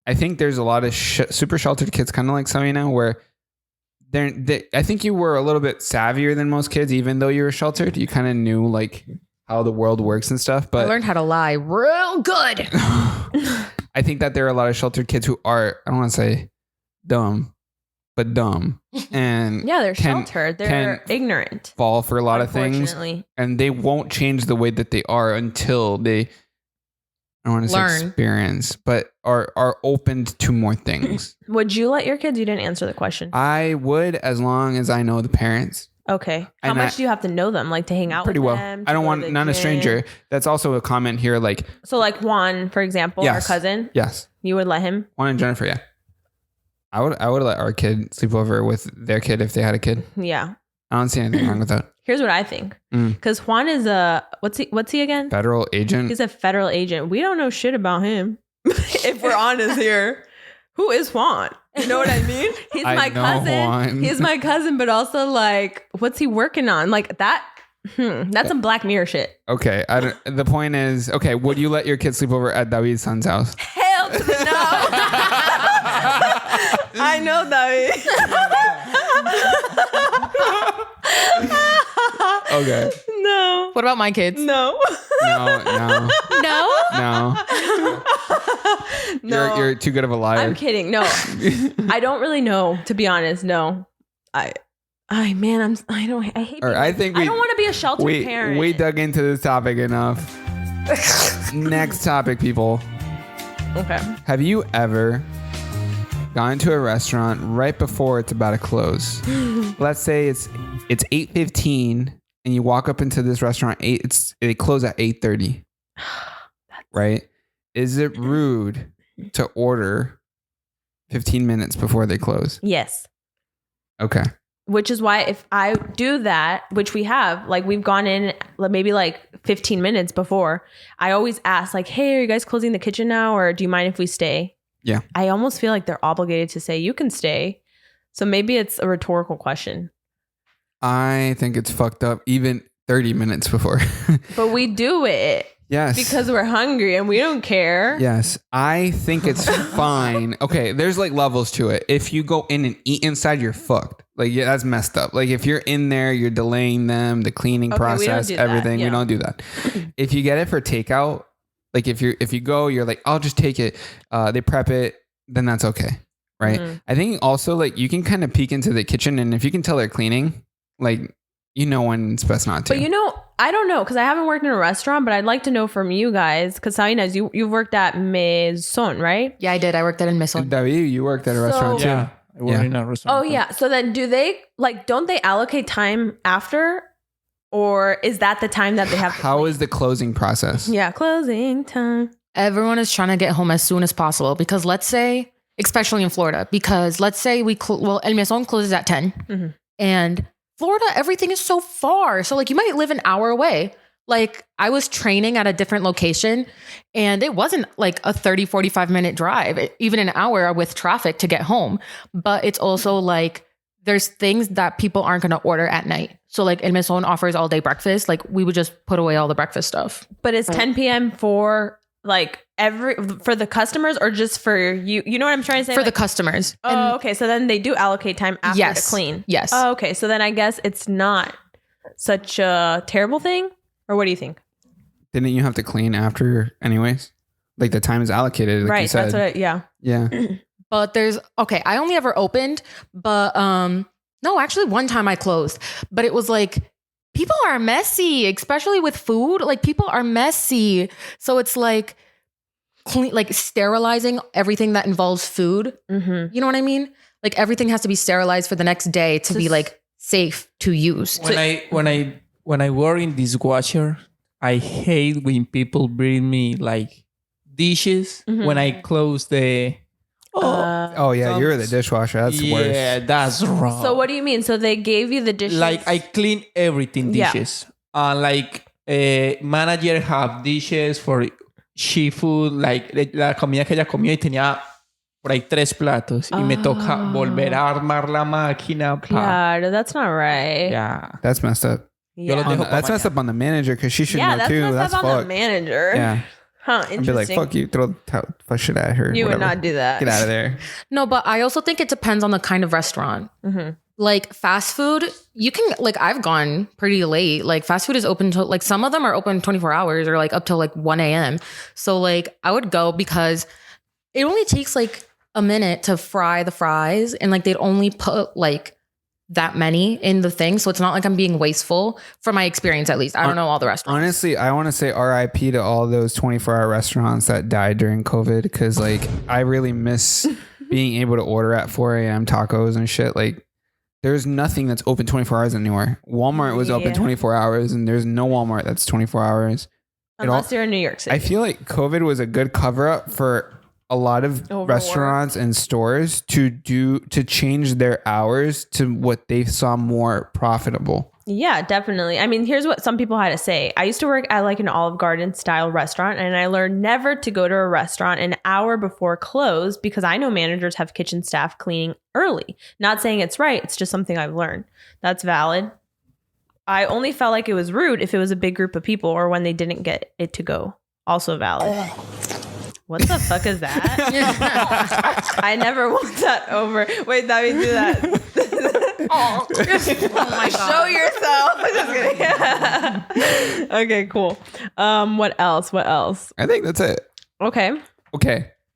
I think there's a lot of super sheltered kids, kind of like Samina, where I think you were a little bit savvier than most kids, even though you were sheltered. You kind of knew like how the world works and stuff. I But learned how to lie real good. I think that there are a lot of sheltered kids who are, I don't want to say dumb, but dumb. And Yeah. They're can- sheltered. They're ignorant. fall for a lot of things. Unfortunately. And they won't change the way that they are until they I want to say Learn. experience, but are open to more things. Would you let your kids? You didn't answer the question. I would, as long as I know the parents Okay. How And much do you have to know them? Like to hang out pretty with well. them? I don't to go want to the not a gym? stranger. That's also a comment here. Like, So like Juan, for example, Yes. our cousin, yes, you would let him? Juan and Jennifer. Yeah, I would let our kid sleep over with their kid if they had a kid. Yeah. I don't see anything wrong with that. Here's what I think. Mm. Because Juan is a what's he again? Federal agent. He's a federal agent. We don't know shit about him. If we're honest here. Who is Juan? You know what I mean? He's I my know cousin. Juan. He's my cousin, but also like, what's he working on? Like that. That's some Black Mirror shit. Okay, the point is, okay, would you let your kid sleep over at David's son's house? Hell to the no. I know David. Okay. No. What about my kids? No. No. No? No. You're too good of a liar. I'm kidding. No. I don't really know, to be honest. No. I hate Or I think I don't want to be a sheltered we parent. we dug into this topic enough. Next topic, people. Okay. Have you ever gone to a restaurant right before it's about to close? Let's say it's 8:15 and you walk up into this restaurant they close at 8:30. Right? Is it rude to order 15 minutes before they close? Yes. Okay. Which is why if I do that, which we have, like we've gone in maybe like 15 minutes before, I always ask like, hey, are you guys closing the kitchen now? Or do you mind if we stay? Yeah. I almost feel like they're obligated to say, you can stay. So maybe it's a rhetorical question. I think it's fucked up even 30 minutes before. But we do it Yes. because we're hungry and we don't care. Yes, I think it's fine. Okay, there's like levels to it. If you go in and eat inside, you're fucked. Like, yeah, that's messed up. Like, if you're in there, you're delaying them, the cleaning Okay, we don't process, do that, everything. yeah. We don't do that. If you get it for takeout, like if you go, you're like, I'll just take it. They prep it, then that's okay, right? Mhm. I think also like you can kind of peek into the kitchen, and if you can tell they're cleaning, like you know when it's best not to. But you know, I don't know because I haven't worked in a restaurant, but I'd like to know from you guys because Salinas, you've worked at Maison, right? Yeah, I did. I worked at a Maison. David, you worked at a restaurant too. Yeah. I work in a restaurant. Oh yeah. So then do they don't they allocate time after? Or is that the time that they have to How clean? is the closing process? Yeah, closing time. Everyone is trying to get home as soon as possible because let's say, especially in Florida, because let's say El Maison closes at 10 Mhm. and Florida, everything is so far. So like you might live an hour away. Like I was training at a different location and it wasn't like a 30, 45 minute drive, even an hour with traffic to get home. But it's also like, there's things that people aren't going to order at night. So like El Maison offers all day breakfast. Like we would just put away all the breakfast stuff. But it's 10 p.m. for like for the customers or just for you? You know what I'm trying to say? For the Like, customers. oh, okay. So then they do allocate time after to clean. Yes. Oh, okay. So then I guess it's not such a terrible thing. Or what do you think? Didn't you have to clean after anyways? Like the time is allocated, like you Right. said. That's what. Yeah. Yeah. But I only ever opened, but no, actually one time I closed, but it was like, people are messy, especially with food. Like people are messy. So it's like like sterilizing everything that involves food. Mm-hmm. You know what I mean? Like everything has to be sterilized for the next day to be like safe to use. When I work in dishwasher, I hate when people bring me like dishes Mhm. when I close the. Oh yeah, you're the dishwasher. That's worse. Yeah, that's wrong. So what do you mean? So they gave you the dishes? Like I clean everything Yeah. dishes. Like manager have dishes for seafood, like la comida que ella comió y tenía por ahí 3 platos y me toca volver a armar la máquina. Claro, that's not right. Yeah. That's messed up. Yo lo Yeah, dejo pa' That's messed mañana. up on the manager because she should know that's too. messed That's up on the fucked. manager. Yeah. Huh, I'd be like, interesting. fuck you, throw fuck shit at her. You would whatever. not do that. Get out of there. No, but I also think it depends on the kind of restaurant. Mm-hmm. Like fast food, you can like I've gone pretty late. Like fast food is open to like some of them are open 24 hours or like up till like 1 a.m. So like I would go because it only takes like a minute to fry the fries and like they'd only put like that many in the thing. So it's not like I'm being wasteful from my experience, at least. I don't know all the restaurants. Honestly, I want to say RIP to all those 24-hour restaurants that died during COVID, because like I really miss being able to order at 4 a.m. tacos and shit. Like there's nothing that's open 24 hours anymore. Walmart was open 24 hours and there's no Walmart that's 24 hours. Unless you're in New York City. I feel like COVID was a good cover up for a lot of restaurants and stores to change their hours to what they saw more profitable. Yeah, definitely. I mean, here's what some people had to say. I used to work at like an Olive Garden style restaurant, and I learned never to go to a restaurant an hour before close because I know managers have kitchen staff cleaning early. Not saying it's right. It's just something I've learned. That's valid. I only felt like it was rude if it was a big group of people or when they didn't get it to go. Also valid. What the fuck is that? I never want that over. Wait, let me do that. Oh my God. Show yourself. Just kidding. Okay, cool. What else? I think that's it. Okay.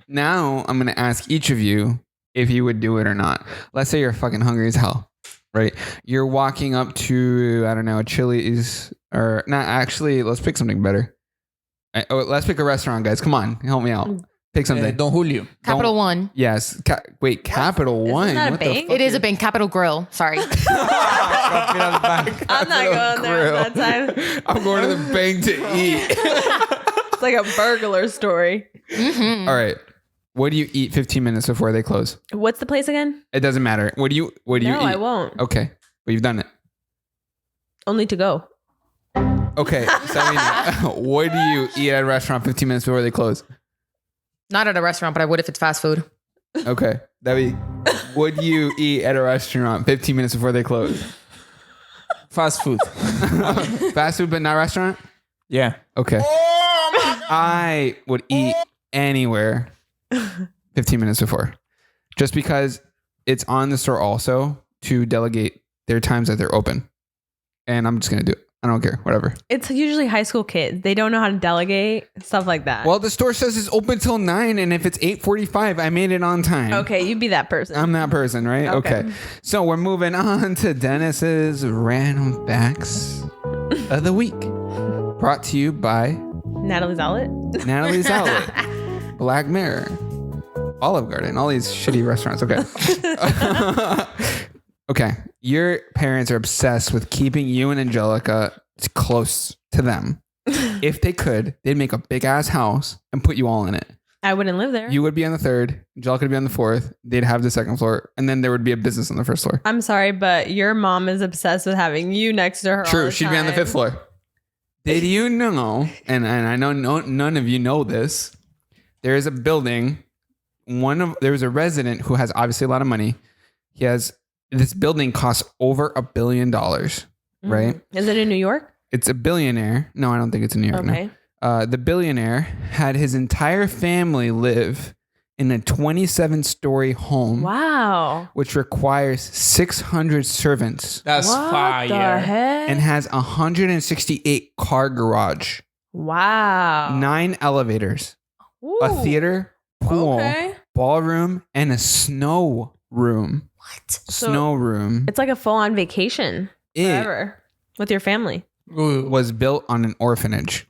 Now I'm going to ask each of you if you would do it or not. Let's say you're fucking hungry as hell, right? You're walking up to, I don't know, a Chili's or not. Actually, let's pick something better. Let's pick a restaurant, guys. Come on, help me out. Pick something. Don Julio. Capital One. Yes. Wait, Capital One. that a What bank? It is a bank. Capital Grill. Sorry. I'm not going there that time. I'm going to the bank to eat. It's like a burglar story. Mm-hmm. All right. What do you eat 15 minutes before they close? What's the place again? It doesn't matter. What do you eat? No, I won't. Okay. Well, you've done it. Only to go. Okay. So what do you eat at a restaurant 15 minutes before they close? Not at a restaurant, but I would if it's fast food. Okay. What do you eat at a restaurant 15 minutes before they close? Fast food. Fast food, but not restaurant? Yeah. Okay. I would eat anywhere 15 minutes before. Just because it's on the store also to delegate their times that they're open. And I'm just going to do it. I don't care. Whatever. It's usually high school kids. They don't know how to delegate, stuff like that. Well, the store says it's open till 9, and if it's 8:45, I made it on time. Okay, you be that person. I'm that person, right? Okay. So we're moving on to Dennis's random facts of the week. Brought to you by Natalie's Outlet. Natalie's Outlet, Black Mirror, Olive Garden, all these shitty restaurants. Okay. Okay. Your parents are obsessed with keeping you and Angelica close to them. If they could, they'd make a big ass house and put you all in it. I wouldn't live there. You would be on the 3rd. Angelica would be on the 4th. They'd have the 2nd floor. And then there would be a business on the 1st floor. I'm sorry, but your mom is obsessed with having you next to her. all True. the She'd be on the time. 5th floor. Did you know, and I know none of you know this, there is a building. There's a resident who has obviously a lot of money. This building costs over $1 billion, right? Is it in New York? It's a billionaire. No, I don't think it's in New York. Okay. No. The billionaire had his entire family live in a 27-story home. Wow. Which requires 600 servants. That's What fire. the heck? And has 168 car garage. Wow. 9 elevators. Ooh. A theater, pool, Okay. ballroom, and a snow room. What? Snow room. It's like a full-on vacation. It Forever. With your family. Ooh. was built on an orphanage.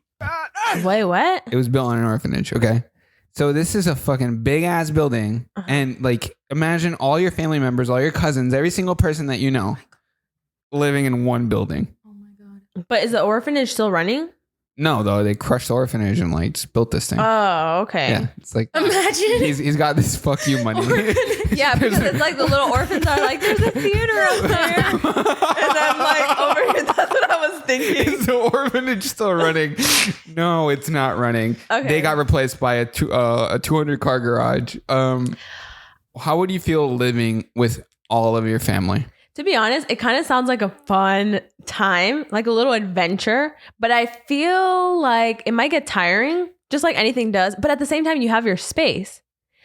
Wait, what? It was built on an orphanage. Okay. So this is a fucking big ass building. And like, imagine all your family members, all your cousins, every single person that you know living in one building. Oh my God. But is the orphanage still running? No, though, they crushed the orphanage and like just built this thing. Oh, okay. Yeah. It's like, Imagine. he's got this fuck you money. Yeah, because it's like the little orphans are like, there's a theater up there. And I'm like, over here, that's what I was thinking. Is the orphanage still running? No, it's not running. Okay. They got replaced by a 200 car garage. How would you feel living with all of your family? To be honest, it kind of sounds like a fun time, like a little adventure, but I feel like it might get tiring, just like anything does. But at the same time, you have your space.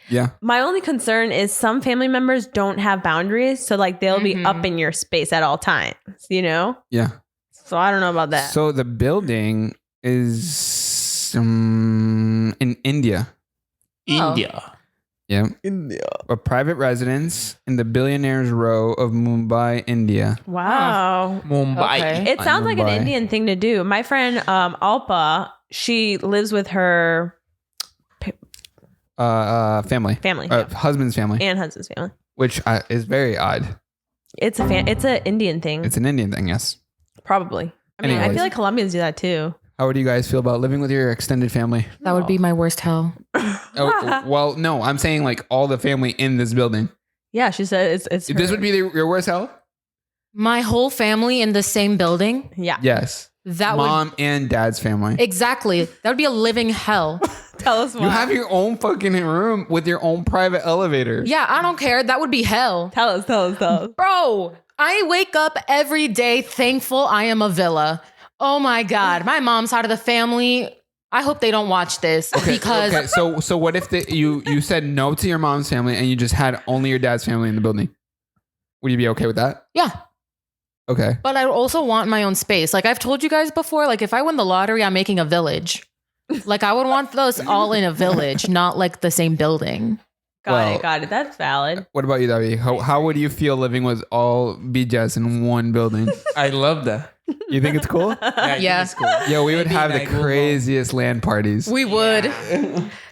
Yeah. My only concern is some family members don't have boundaries. So like they'll be up in your space at all times, you know? Yeah. So I don't know about that. So the building is in India. India. Yeah. India. A private residence in the Billionaires Row of Mumbai, India. Wow. Mumbai. Okay. It sounds like an Mumbai. Indian thing to do. My friend Alpa, she lives with her Family. family Husband's family, and husband's family. which is very odd. It's an Indian thing, It's an Indian thing, yes. probably. I mean, I Anyways. feel like Colombians do that too. How would you guys feel about living with your extended family? That would be my worst hell. Oh, well, no, I'm saying like all the family in this building. Yeah, she said it's This her. would be your worst hell? My whole family in the same building. Yeah. Yes. That Mom and dad's family. exactly. That would be a living hell. Tell us why. You have your own fucking room with your own private elevator. Yeah, I don't care. That would be hell. Tell us. Bro, I wake up every day thankful I am a villa. Oh my God. My mom's side of the family. I hope they don't watch this because Okay, so what if you said no to your mom's family and you just had only your dad's family in the building? Would you be okay with that? yeah. Okay. But I also want my own space. Like I've told you guys before, like if I win the lottery, I'm making a village. Like I would want those all in a village, not like the same building. Got it. That's valid. What about you, Davi? How would you feel living with all BJs in one building? I love that. You think it's cool? I think Yeah. it's cool. Yeah, we would Maybe have the like we'll go- craziest land parties. We would.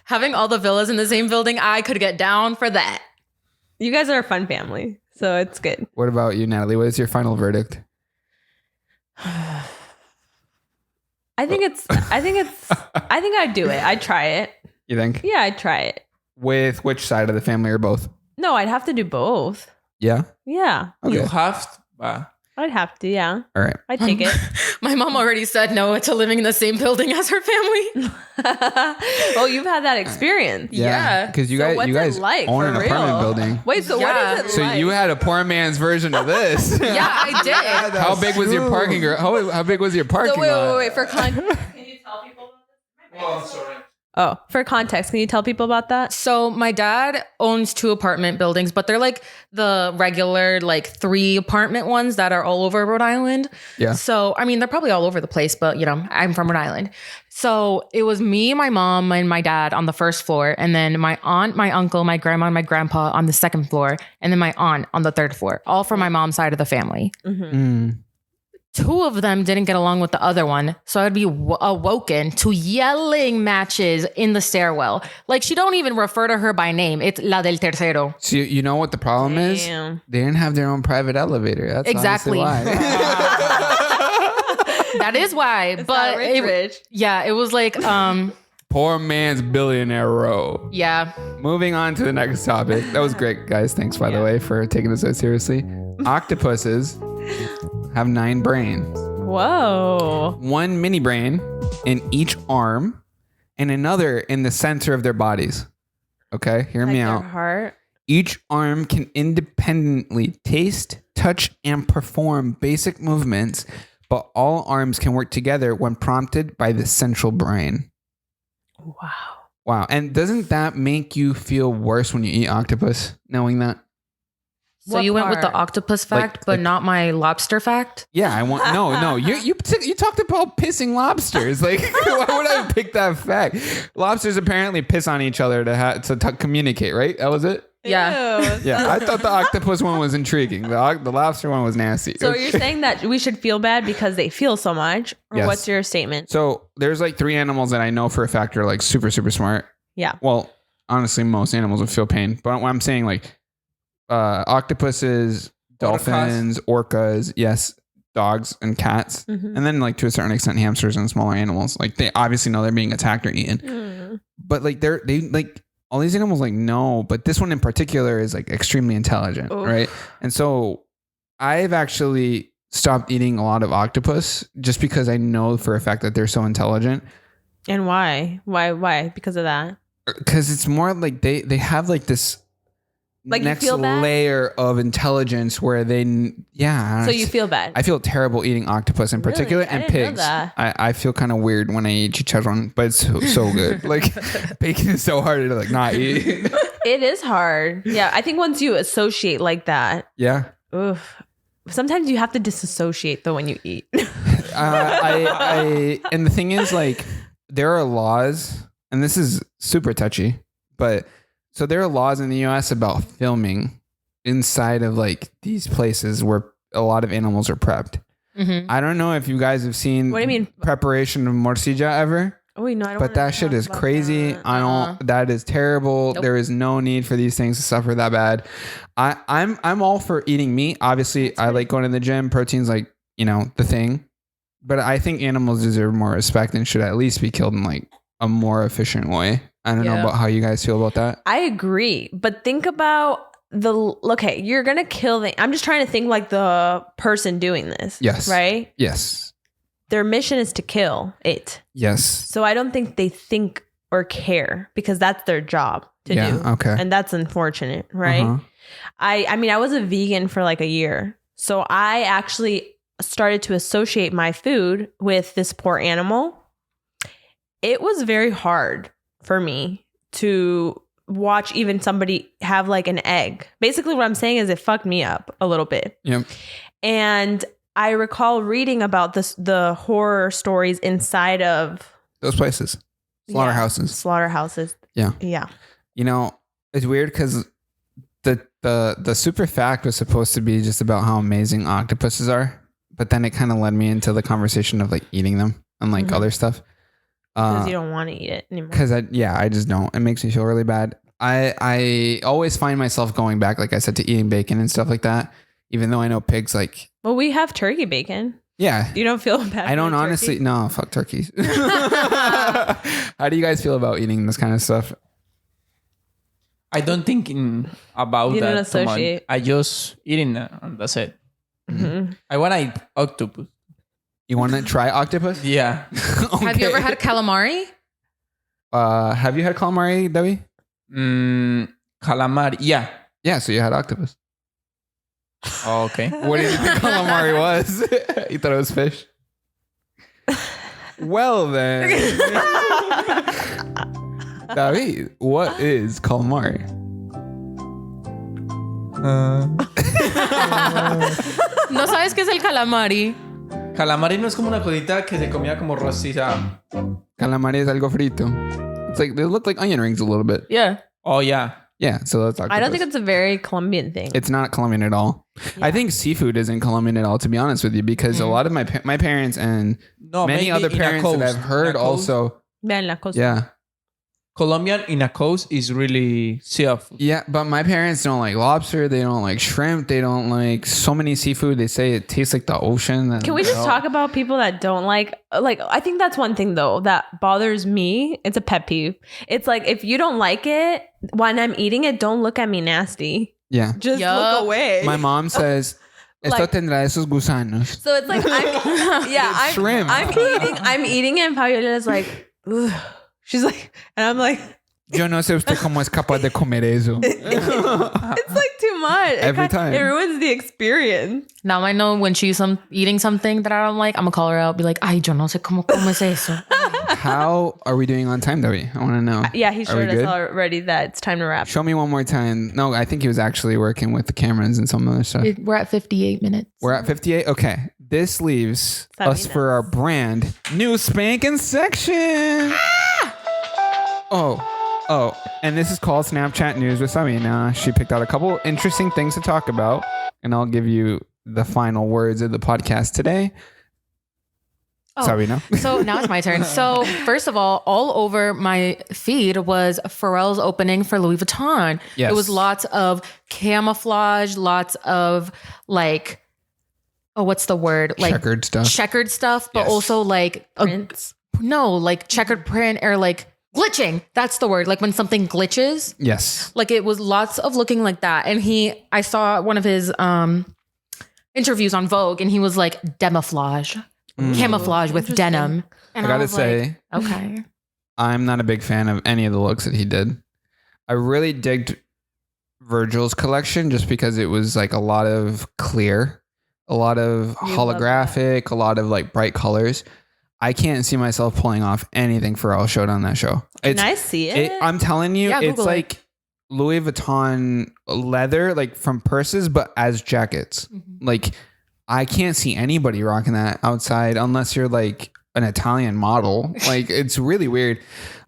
Having all the villas in the same building, I could get down for that. You guys are a fun family, so it's good. What about you, Natalie? What is your final verdict? I think I'd do it. I'd try it. You think? Yeah, I'd try it. With which side of the family or both? No, I'd have to do both. Yeah? Yeah, Okay. You have to. I'd have to. Yeah, All right. I'd take it. My mom already said no to living in the same building as her family. Oh, you've had that experience. Yeah. Because you So guys, what's you guys it like, own for an real? apartment building. Wait, so Yeah. what is it So like? you had a poor man's version of this. Yeah, I did. How big was your parking garage? How big was your parking So wait, lot? wait. For context, can you tell people about this? Oh, for context, can you tell people about that? So my dad owns 2 apartment buildings, but they're like the regular like 3 apartment ones that are all over Rhode Island. Yeah. So, I mean, they're probably all over the place, but you know, I'm from Rhode Island. So it was me, my mom, and my dad on the first floor. And then my aunt, my uncle, my grandma, and my grandpa on the second floor. And then my aunt on the third floor, all from my mom's side of the family. Mm. 2 of them didn't get along with the other one. So I'd be awoken to yelling matches in the stairwell. Like she don't even refer to her by name. It's la del tercero. So you know what the problem is? Damn. They didn't have their own private elevator. That's Exactly. honestly why. That is why. It's but not rich, it, rich. yeah, it was like, Poor man's billionaire row. yeah. Moving on to the next topic. That was great, guys. Thanks, by the way, for taking this so seriously. Octopuses have 9 brains. Whoa. 1 mini brain in each arm and another in the center of their bodies. Okay, hear me Like out. their heart. Each arm can independently taste, touch, and perform basic movements, but all arms can work together when prompted by the central brain. Wow. Wow. And doesn't that make you feel worse when you eat octopus, knowing that? So What you went with the part? octopus fact, but not my lobster fact? Yeah, I want no. You talked about pissing lobsters. Like, why would I pick that fact? Lobsters apparently piss on each other to communicate, right? That was it. Yeah. Ew. Yeah, I thought the octopus one was intriguing. The lobster one was nasty. So you're saying that we should feel bad because they feel so much? Or Yes. what's your statement? So there's like 3 animals that I know for a fact are like super, super smart. Yeah. Well, honestly, most animals would feel pain. But when I'm saying like octopuses, dolphins, orcas, yes, dogs and cats. Mhm. And then like to a certain extent, hamsters and smaller animals. Like they obviously know they're being attacked or eaten. Mm. But like they like all these animals like no, but this one in particular is like extremely intelligent, Oof. right? And so I've actually stopped eating a lot of octopus just because I know for a fact that they're so intelligent. And why? Why? Because of that? Because it's more like they have like this Like you next feel bad? layer of intelligence where they So you feel bad? I feel terrible eating octopus in Really? particular I and didn't know pigs. that. I feel kind of weird when I eat chicharron, but it's so good. Like bacon is so hard to like not eat. It is hard. Yeah. I think once you associate like that, Yeah. oof. Sometimes you have to disassociate though when you eat. And the thing is like there are laws, and this is super touchy, but So there are laws in the US about filming inside of like these places where a lot of animals are prepped. Mm-hmm. I don't know if you guys have seen What do you mean? preparation of morcilla ever, Oh, wait, no, I don't but wanna that shit talk is about crazy. that. I don't. That is terrible. Nope. There is no need for these things to suffer that bad. I'm all for eating meat. Obviously, I like going to the gym. Protein's like, you know, the thing. But I think animals deserve more respect and should at least be killed in like a more efficient way. I don't know Yeah. about how you guys feel about that. I agree, but think about okay, you're gonna kill I'm just trying to think like the person doing this. Yes. Right? Yes. Their mission is to kill it. Yes. So I don't think they think or care because that's their job to Yeah. do. Okay. And that's unfortunate, right? Uh-huh. I mean, I was a vegan for like a year. So I actually started to associate my food with this poor animal. It was very hard for me to watch even somebody have like an egg. Basically what I'm saying is it fucked me up a little bit. Yep. And I recall reading about the horror stories inside of Those places. Slaughterhouses. Slaughterhouses. Yeah. Yeah. You know, it's weird because the super fact was supposed to be just about how amazing octopuses are, but then it kind of led me into the conversation of like eating them and like Mhm. other stuff. Because you don't want to eat it anymore. Because I just don't. It makes me feel really bad. I always find myself going back, like I said, to eating bacon and stuff like that. Even though I know pigs like, Well, we have turkey bacon. yeah. You don't feel bad. I don't for honestly. turkey? No, fuck turkeys. How do you guys feel about eating this kind of stuff? I don't think about You don't that too much. associate. I just eating and that's it. Mhm. I want to eat octopus. You want to try octopus? Yeah. Have you ever had calamari? Have you had calamari, Debbie? Calamari. Yeah. Yeah, so you had octopus. Oh, okay. What did you think calamari was? You thought it was fish? Well then. David, what is calamari? ¿No sabes qué es el calamari? Calamari no es como una cosita que se comía como rostizada. Calamari is algo frito. It's like, they look like onion rings a little bit. Yeah. Oh, yeah. Yeah, so that's octopus. I don't think it's a very Colombian thing. It's not Colombian at all. I think seafood isn't Colombian at all, to be honest with you, because a lot of my parents and No, many maybe other in a parents that coast. I've heard In a coast. also. Vean la cosa. Yeah. Colombian in a coast is really seafood. Yeah, but my parents don't like lobster. They don't like shrimp. They don't like so many seafood. They say it tastes like the ocean. Can we just talk about people that don't like I think that's one thing though that bothers me. It's a pet peeve. It's like if you don't like it when I'm eating it, don't look at me nasty. Yeah. Just Yup. look away. My mom says, esto Like- tendrá esos gusanos. So it's like I'm shrimp. I'm eating it and Paulina's like, ugh. She's like, and I'm like, Yo no sé usted cómo es capaz de comer eso. it's like too much. Every time. It ruins the experience. Now I know when she's eating something that I don't like, I'm gonna call her out, be like, ay, yo no sé cómo comes eso. How are we doing on time, Debbie? I want to know. Yeah, he Are we showed us good? already that it's time to wrap. Show me one more time. No, I think he was actually working with the cameras and some other stuff. We're at 58 minutes. We're at 58. Okay. This leaves us for our brand new spanking section. Oh, and this is called Snapchat News with Sabina. She picked out a couple interesting things to talk about, and I'll give you the final words of the podcast today. Oh. Sabina. So now it's my turn. So first of all over my feed was Pharrell's opening for Louis Vuitton. Yes. It was lots of camouflage, lots of like, oh, what's the word? Like Checkered stuff. but Yes. also like Prints. like checkered print or like glitching. That's the word. Like when something glitches. Yes. Like it was lots of looking like that. And I saw one of his interviews on Vogue and he was like demouflage. Camouflage with Interesting. denim. And I gotta was like, say, okay. I'm not a big fan of any of the looks that he did. I really digged Virgil's collection just because it was like a lot of clear, a lot of You love holographic, a lot of like bright colors. I can't see myself pulling off anything Pharrell showed on that show. Can I see it? I'm telling you, Yeah, it's Google it. like Louis Vuitton leather, like from purses, but as jackets. Like I can't see anybody rocking that outside unless you're like an Italian model. Like it's really weird.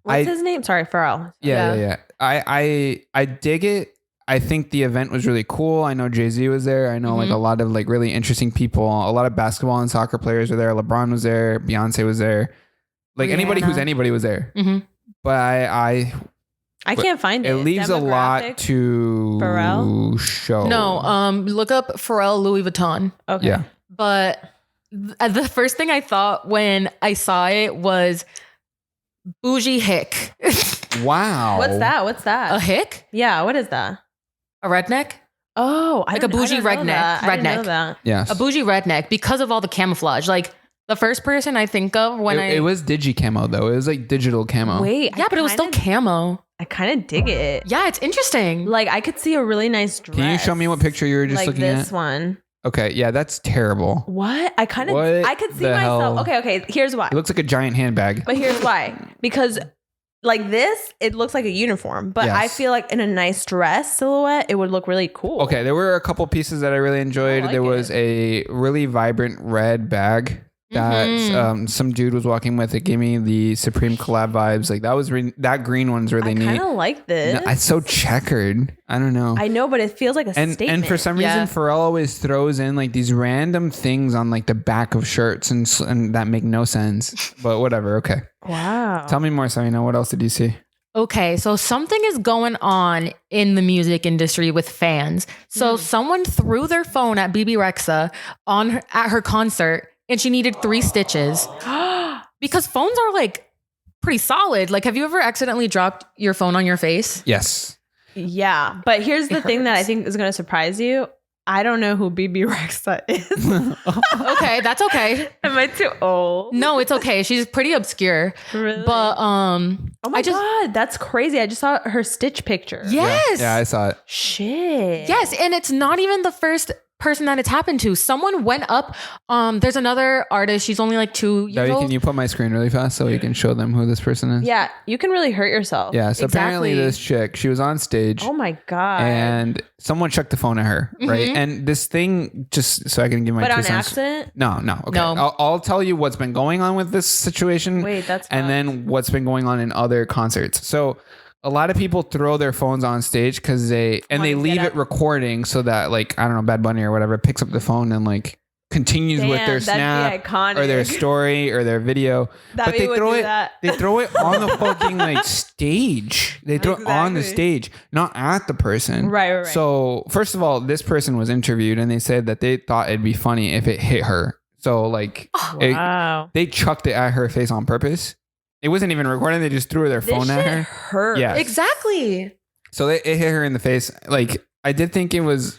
What's his name? Sorry, Pharrell. Yeah. I dig it. I think the event was really cool. I know Jay-Z was there. I know like a lot of like really interesting people. A lot of basketball and soccer players were there. LeBron was there. Beyonce was there. Like anybody who's anybody was there. But I can't find it. It leaves a lot to Pharrell? show. No, look up Pharrell Louis Vuitton. Okay. Yeah. But the first thing I thought when I saw it was bougie hick. Wow. What's that? What's that? A hick? Yeah. What is that? A redneck? Oh, Like a bougie redneck. I didn't know that. Yes. A bougie redneck because of all the camouflage. Like the first person I think of when it was digi camo though. It was like digital camo. Wait. yeah, but it was still camo. I kind of dig it. Yeah, it's interesting. Like I could see a really nice dress. Can you show me what picture you were just like looking this at? one? Okay, yeah, that's terrible. What? I kind of What I could see the myself. hell? Okay. Here's why. It looks like a giant handbag. But here's why. Because like this, it looks like a uniform. But I Yes. feel like in a nice dress silhouette, it would look really cool. Okay, there were a couple pieces that I really enjoyed. I like there was a really vibrant red bag that some dude was walking with. It gave me the Supreme collab vibes. Like that was that green one's really I neat. kind of like this. No, it's so checkered. I don't know. I know, but it feels like a and statement. for some reason, Yeah. Pharrell always throws in like these random things on like the back of shirts and that make no sense. But whatever. Okay, Wow. tell me more, Sarina. What else did you see? Okay, so something is going on in the music industry with fans. So someone threw their phone at BB Rexa at her concert, and she needed 3 stitches because phones are like pretty solid. Like, have you ever accidentally dropped your phone on your face? Yes. Yeah, but here's the thing that I hurts. think is going to surprise you. I don't know who BB Rexa is. Okay, that's okay. Am I too old? No, it's okay. She's pretty obscure. Really? But oh my god, that's crazy! I just saw her Stitch picture. yes. Yeah, I saw it. Shit. Yes, and it's not even the first person that it's happened to. Someone went up. There's another artist. She's only like 2 years Debbie, old. can you put my screen really fast so you can show them who this person is? Yeah, you can really hurt yourself. Yeah. So apparently Exactly. this chick, she was on stage. Oh my god. And someone chucked the phone at her, right? And this thing, just so I can give my but 2 on cents. accident. No. Okay. No. I'll tell you what's been going on with this situation. Wait, that's and fucked. then what's been going on in other concerts. So a lot of people throw their phones on stage because they Want to leave get it recording so that like I don't know, Bad Bunny or whatever picks up the phone and like continues with their Damn, that'd be snap iconic. or their story or their video. That but we they would throw do it. that. They throw it on the fucking like stage. They throw it on the Exactly. stage, not at the person. Right. So first of all, this person was interviewed and they said that they thought it'd be funny if it hit her. So like Wow. they chucked it at her face on purpose. It wasn't even recording. They just threw their This phone at shit her. hurt. Yeah. Exactly. So it hit her in the face. Like I did think it was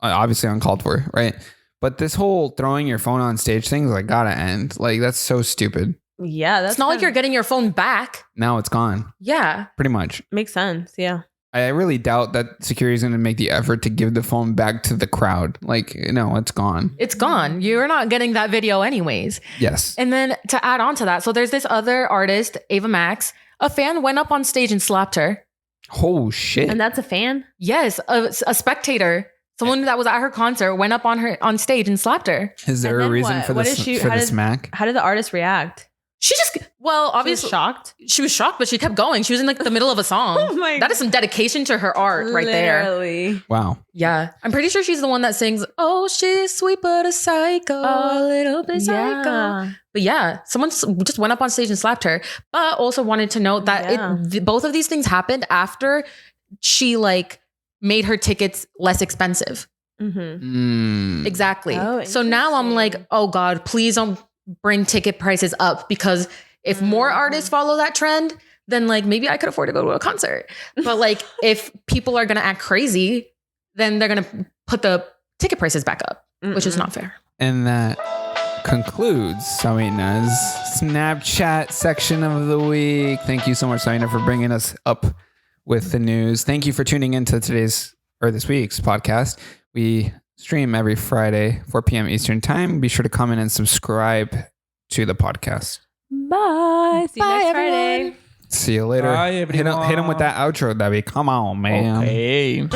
obviously uncalled for, right? But this whole throwing your phone on stage thing is like gotta end. Like that's so stupid. Yeah, that's It's not like you're getting your phone back. Now it's gone, Yeah. pretty much. makes sense. Yeah. I really doubt that security is going to make the effort to give the phone back to the crowd. Like, no, it's gone. It's gone. You're not getting that video anyways. Yes. And then to add on to that, so there's this other artist, Ava Max. A fan went up on stage and slapped her. Oh shit. And that's a fan? Yes, a spectator, someone that was at her concert, went up on stage and slapped her. Is there And a then reason what? for What this is she- for how the does- smack? How did the artist react? She just, well, She was obviously shocked. she was shocked, but she kept going. She was in like the middle of a song. Oh my That is some dedication to her art right there. Literally. Wow. Yeah. I'm pretty sure she's the one that sings, "Oh, she's sweet but a psycho, a little bit psycho." Yeah. But yeah, someone just went up on stage and slapped her. But also wanted to note that Yeah. both of these things happened after she like made her tickets less expensive. Mm-hmm. Mm. Exactly. Oh, So now I'm like, interesting. oh God, please don't bring ticket prices up, because if more artists follow that trend, then like maybe I could afford to go to a concert. But like if people are gonna act crazy, then they're gonna put the ticket prices back up, which is not fair. And that concludes Sawina's Snapchat section of the week. Thank you so much, Sawina, for bringing us up with the news. Thank you for tuning into this week's podcast. We stream every Friday, 4 p.m. Eastern time. Be sure to comment and subscribe to the podcast. Bye. See you Bye, next everyone. Friday. See you later. Bye, Hit him everyone. with that outro, Debbie. Come on, man. Okay.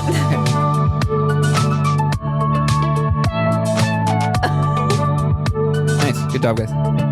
Nice. Good job, guys.